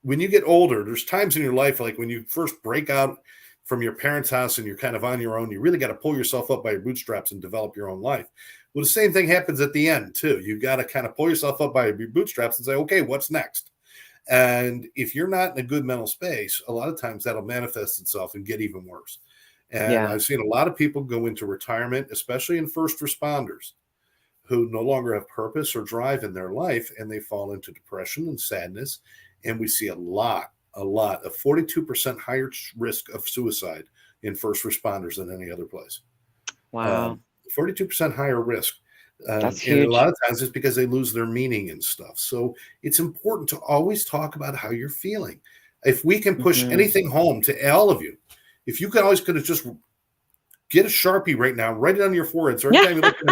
when you get older, there's times in your life, like when you first break out from your parents' house and you're kind of on your own, you really got to pull yourself up by your bootstraps and develop your own life. Well, the same thing happens at the end, too. You got to kind of pull yourself up by your bootstraps and say, okay, what's next? And if you're not in a good mental space, a lot of times that'll manifest itself and get even worse. And Yeah. I've seen a lot of people go into retirement, especially in first responders, who no longer have purpose or drive in their life, and they fall into depression and sadness. And we see a lot of 42% higher risk of suicide in first responders than any other place. Wow. 42% higher risk. That's And a huge. lot of times it's because they lose their meaning and stuff. So it's important to always talk about how you're feeling. If we can push Mm-hmm. anything home to all of you, if you could have just get a Sharpie right now, write it on your forehead. So every time you look in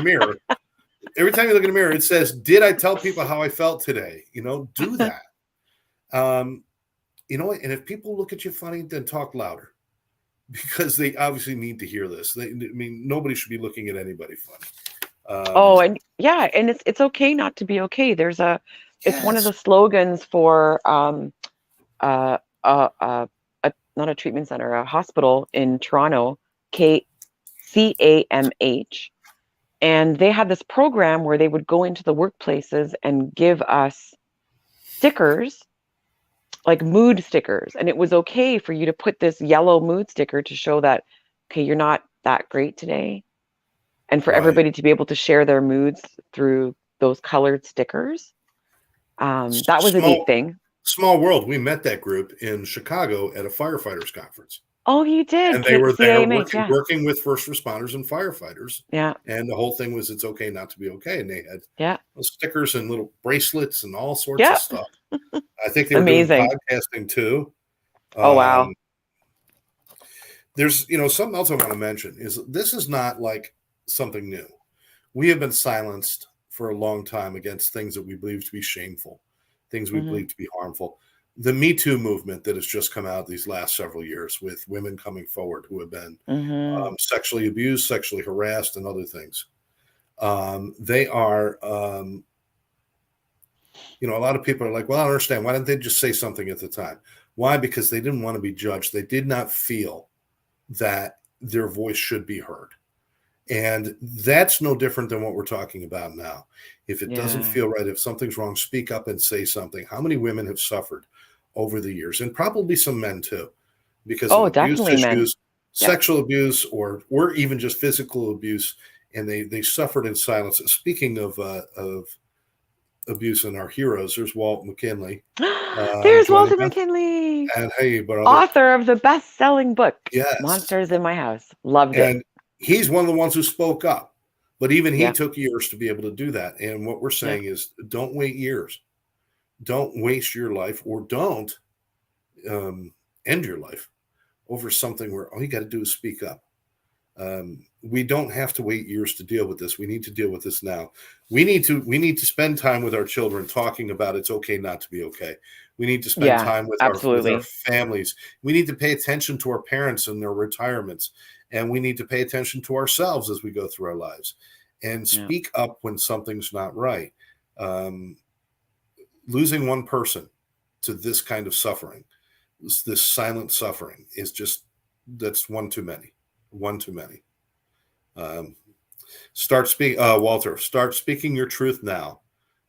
the mirror, it says, did I tell people how I felt today? Do that. And if people look at you funny, then talk louder because they obviously need to hear this. Nobody should be looking at anybody funny. And yeah, and it's okay not to be okay. It's one of Yes. the slogans for uh, not a treatment center, a hospital in Toronto, CAMH. And they had this program where they would go into the workplaces and give us stickers, like mood stickers. And it was okay for you to put this yellow mood sticker to show that, okay, you're not that great today. And for Right. everybody to be able to share their moods through those colored stickers. That was a neat thing. Small world. We met that group in Chicago at a firefighters conference. Oh, you did. And they were there CAMH, yeah. working with first responders and firefighters. Yeah. And the whole thing was, it's okay not to be okay. And they had stickers and little bracelets and all sorts of stuff. I think they were amazing. doing podcasting too. Oh, wow. There's, something else I want to mention is this is not like something new. We have been silenced for a long time against things that we believe to be shameful, things we believe to be harmful. The Me Too movement that has just come out these last several years with women coming forward who have been sexually abused, sexually harassed, and other things. They are, a lot of people are like, well, I don't understand. Why didn't they just say something at the time? Why? Because they didn't want to be judged. They did not feel that their voice should be heard. And that's no different than what we're talking about now. If it doesn't Yeah. feel right, if something's wrong, speak up and say something. How many women have suffered over the years, and probably some men too, because of Oh, abuse definitely men. issues, Yep. sexual abuse, or even just physical abuse, and they suffered in silence. Speaking of abuse and our heroes, there's Walt McKinley There's joining Walter us. McKinley, And hey, brother, author of the best-selling book, yes. Monsters in My House. Loved it. And he's one of the ones who spoke up. But even he Yeah. took years to be able to do that. And what we're saying is don't wait years. Don't waste your life, or don't end your life over something where all you got to do is speak up. We don't have to wait years to deal with this. We need to deal with this now. We need to spend time with our children talking about it's okay not to be okay. We need to spend time with our families. We need to pay attention to our parents and their retirements, and we need to pay attention to ourselves as we go through our lives and speak up when something's not right. Losing one person to this kind of suffering, this silent suffering, is that's one too many. One too many. Walter, start speaking your truth now.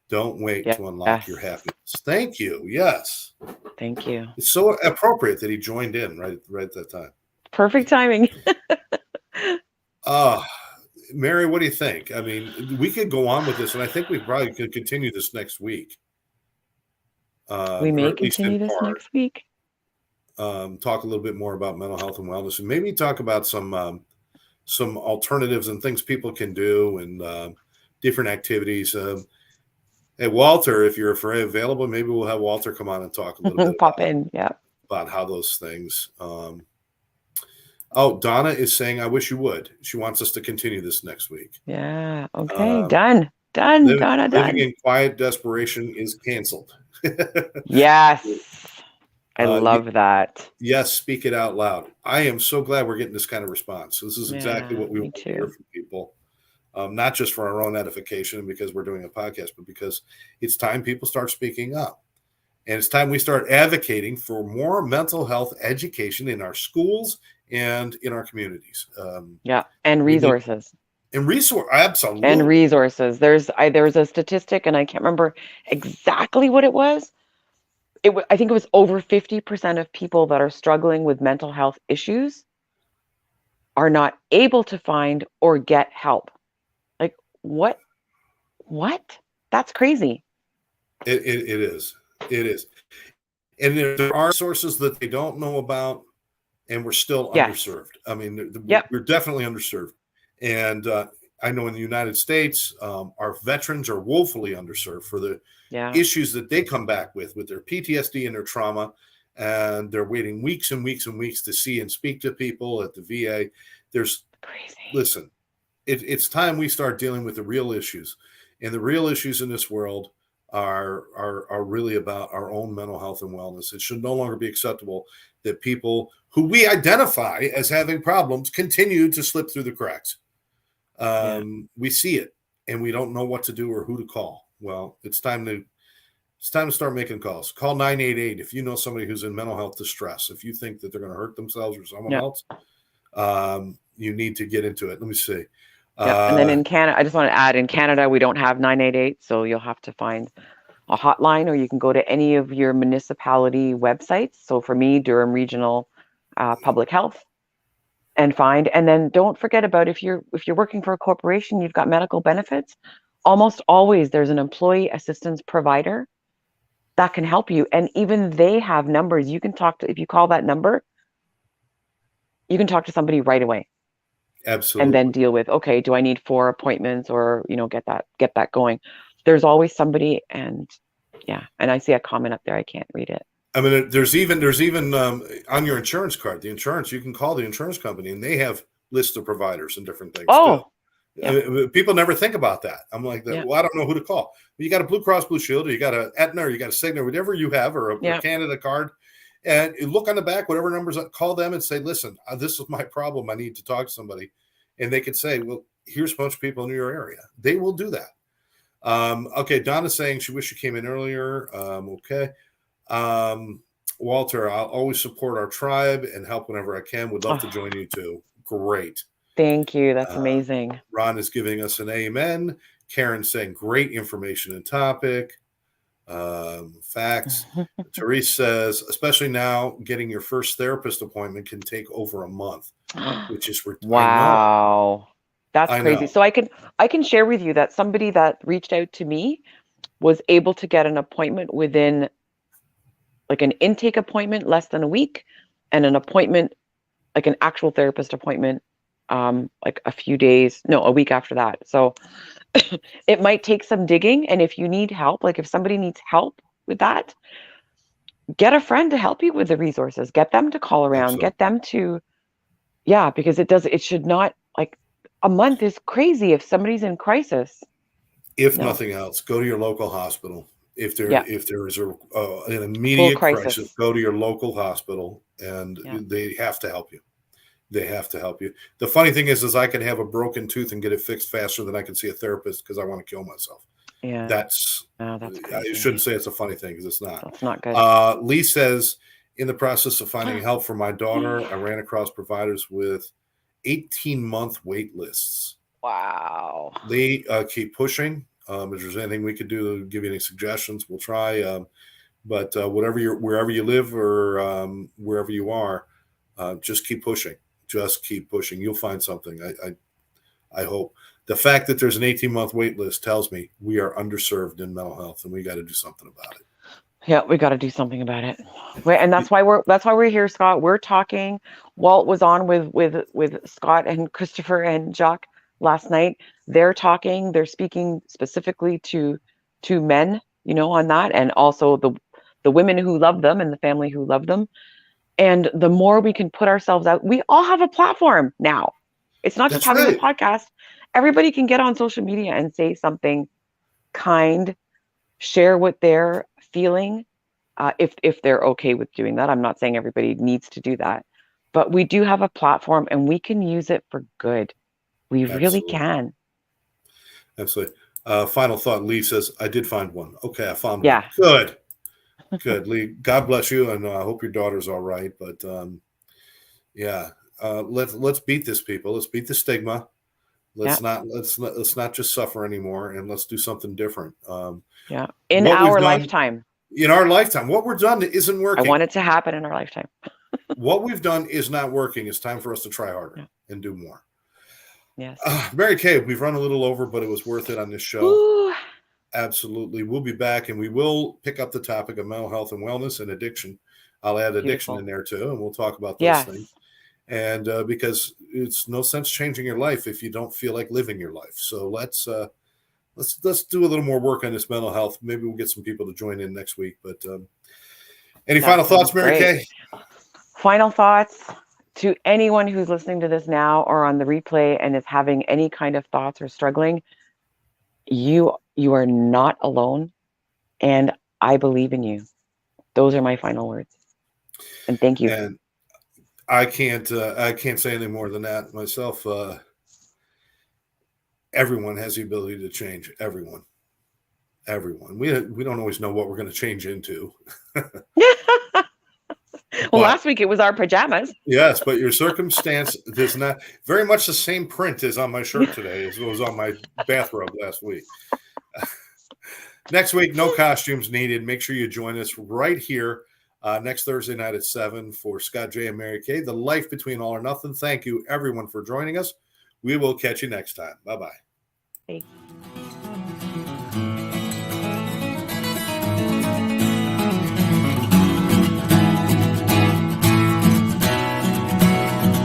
Don't wait to unlock your happiness. Thank you. Yes. Thank you. It's so appropriate that he joined in right at that time. Perfect timing. Mary, what do you think? I mean, we could go on with this, and I think we probably could continue this next week. We may continue this next week. Talk a little bit more about mental health and wellness, and maybe talk about some alternatives and things people can do, and different activities. Hey, Walter, if you're available, maybe we'll have Walter come on and talk a little bit about how those things. Donna is saying, I wish you would. She wants us to continue this next week. Yeah. Okay. Done. Donna, done. Living in quiet desperation is canceled. Yes. I love that. Yes, speak it out loud. I am so glad we're getting this kind of response. This is exactly what we want to hear from people, not just for our own edification because we're doing a podcast, but because it's time people start speaking up. And it's time we start advocating for more mental health education in our schools and in our communities. And resources. Absolutely. And resources. There's a statistic, and I can't remember exactly what it was. I think it was over 50% of people that are struggling with mental health issues are not able to find or get help. Like, what? That's crazy. It is. It is. And there are sources that they don't know about, and we're still underserved. I mean, we're definitely underserved. And I know in the United States, our veterans are woefully underserved for the issues that they come back with their PTSD and their trauma. And they're waiting weeks and weeks and weeks to see and speak to people at the VA. Listen, it's time we start dealing with the real issues. And the real issues in this world are really about our own mental health and wellness. It should no longer be acceptable that people who we identify as having problems continue to slip through the cracks. We see it and we don't know what to do or who to call. Well, it's time to start making calls. Call 988 if you know somebody who's in mental health distress. If you think that they're going to hurt themselves or someone else, you need to get into it. Let me see. And then in Canada, I just want to add, in Canada, we don't have 988, so you'll have to find a hotline, or you can go to any of your municipality websites. So for me, Durham Regional Public Health, and then don't forget about if you're working for a corporation, you've got medical benefits. Almost always there's an employee assistance provider that can help you, and even they have numbers you can talk to. If you call that number, you can talk to somebody right away. Absolutely. And then deal with, okay, do I need 4 appointments, or get that going? There's always somebody. And and I see a comment up there, I can't read it. I mean, there's even on your insurance card, the insurance, you can call the insurance company and they have lists of providers and different things too. I mean, people never think about that. I'm like, well, I don't know who to call. You got a Blue Cross Blue Shield, or you got a Aetna, or you got a Cigna, whatever you have, or a Canada card. And you look on the back, whatever numbers, call them and say, listen, this is my problem. I need to talk to somebody. And they could say, well, here's a bunch of people in your area. They will do that. Okay, Donna's saying she wished she came in earlier. Okay. Walter, I'll always support our tribe and help whenever I can. Would love to Oh, join you too. Great. thank you. That's Uh, amazing. Ron is giving us an amen. Karen saying great information and topic. Facts. Therese says, especially now, getting your first therapist appointment can take over a month, which is I know. Wow. That's I crazy. know. So I can share with you that somebody that reached out to me was able to get an appointment within like an intake appointment less than a week and an appointment like an actual therapist appointment like a week after that. So it might take some digging, and if you need help, like if somebody needs help with that, get a friend to help you with the resources, get them to call around, Absolutely. get them to because it should not like a month is crazy if somebody's in crisis. If No. nothing else, go to your local hospital. If there Yeah. is an Full immediate crisis. crisis, go to your local hospital, and Yeah. they have to help you. They have to help you. The funny thing is I can have a broken tooth and get it fixed faster than I can see a therapist because I want to kill myself. Yeah. That's That's I crazy. shouldn't say it's a funny thing because it's not. That's not good. Lee says, in the process of finding help for my daughter, I ran across providers with 18-month wait lists. Wow. Lee, keep pushing. If there's anything we could do to give you any suggestions, we'll try. But wherever you live or wherever you are, just keep pushing. Just keep pushing. You'll find something. I hope. The fact that there's an 18-month wait list tells me we are underserved in mental health, and we got to do something about it. Yeah, we got to do something about it. And that's why we're here, Scott. We're talking. Walt was on with Scott and Christopher and Jacques last night. They're talking. They're speaking specifically to men, on that, and also the women who love them and the family who love them. And the more we can put ourselves out, we all have a platform now. It's not just That's having right. a podcast. Everybody can get on social media and say something kind, share what they're feeling, if they're okay with doing that. I'm not saying everybody needs to do that, but we do have a platform and we can use it for good. We really Absolutely. can. Absolutely. Final thought. Lee says, I did find one. Okay, I found Yeah. one. Good. Lee, God bless you, and I hope your daughter's all right. But let's beat this, people. Let's beat the stigma. Let's not just suffer anymore, and let's do something different. In our lifetime. In our lifetime, what we're done isn't working. I want it to happen in our lifetime. What we've done is not working. It's time for us to try harder and do more. Yes. Mary Kay, we've run a little over, but it was worth it on this show. Ooh. Absolutely. We'll be back, and we will pick up the topic of mental health and wellness and addiction. I'll add addiction in there too, and we'll talk about those things. And because it's no sense changing your life if you don't feel like living your life. So let's do a little more work on this mental health. Maybe we'll get some people to join in next week. But any final thoughts, Mary Kay? Final thoughts to anyone who's listening to this now or on the replay and is having any kind of thoughts or struggling. You are not alone, and I believe in you. Those are my final words. And thank you. And I can't say any more than that myself. Everyone has the ability to change. Everyone. We don't always know what we're going to change into. Well, last week it was our pajamas. Yes, but your circumstance is not very much the same print as on my shirt today as it was on my bathrobe last week. Next week, no costumes needed. Make sure you join us right here next Thursday night at 7 for Scott J. and Mary Kay, The Life Between All or Nothing. Thank you, everyone, for joining us. We will catch you next time. Bye-bye. Thanks.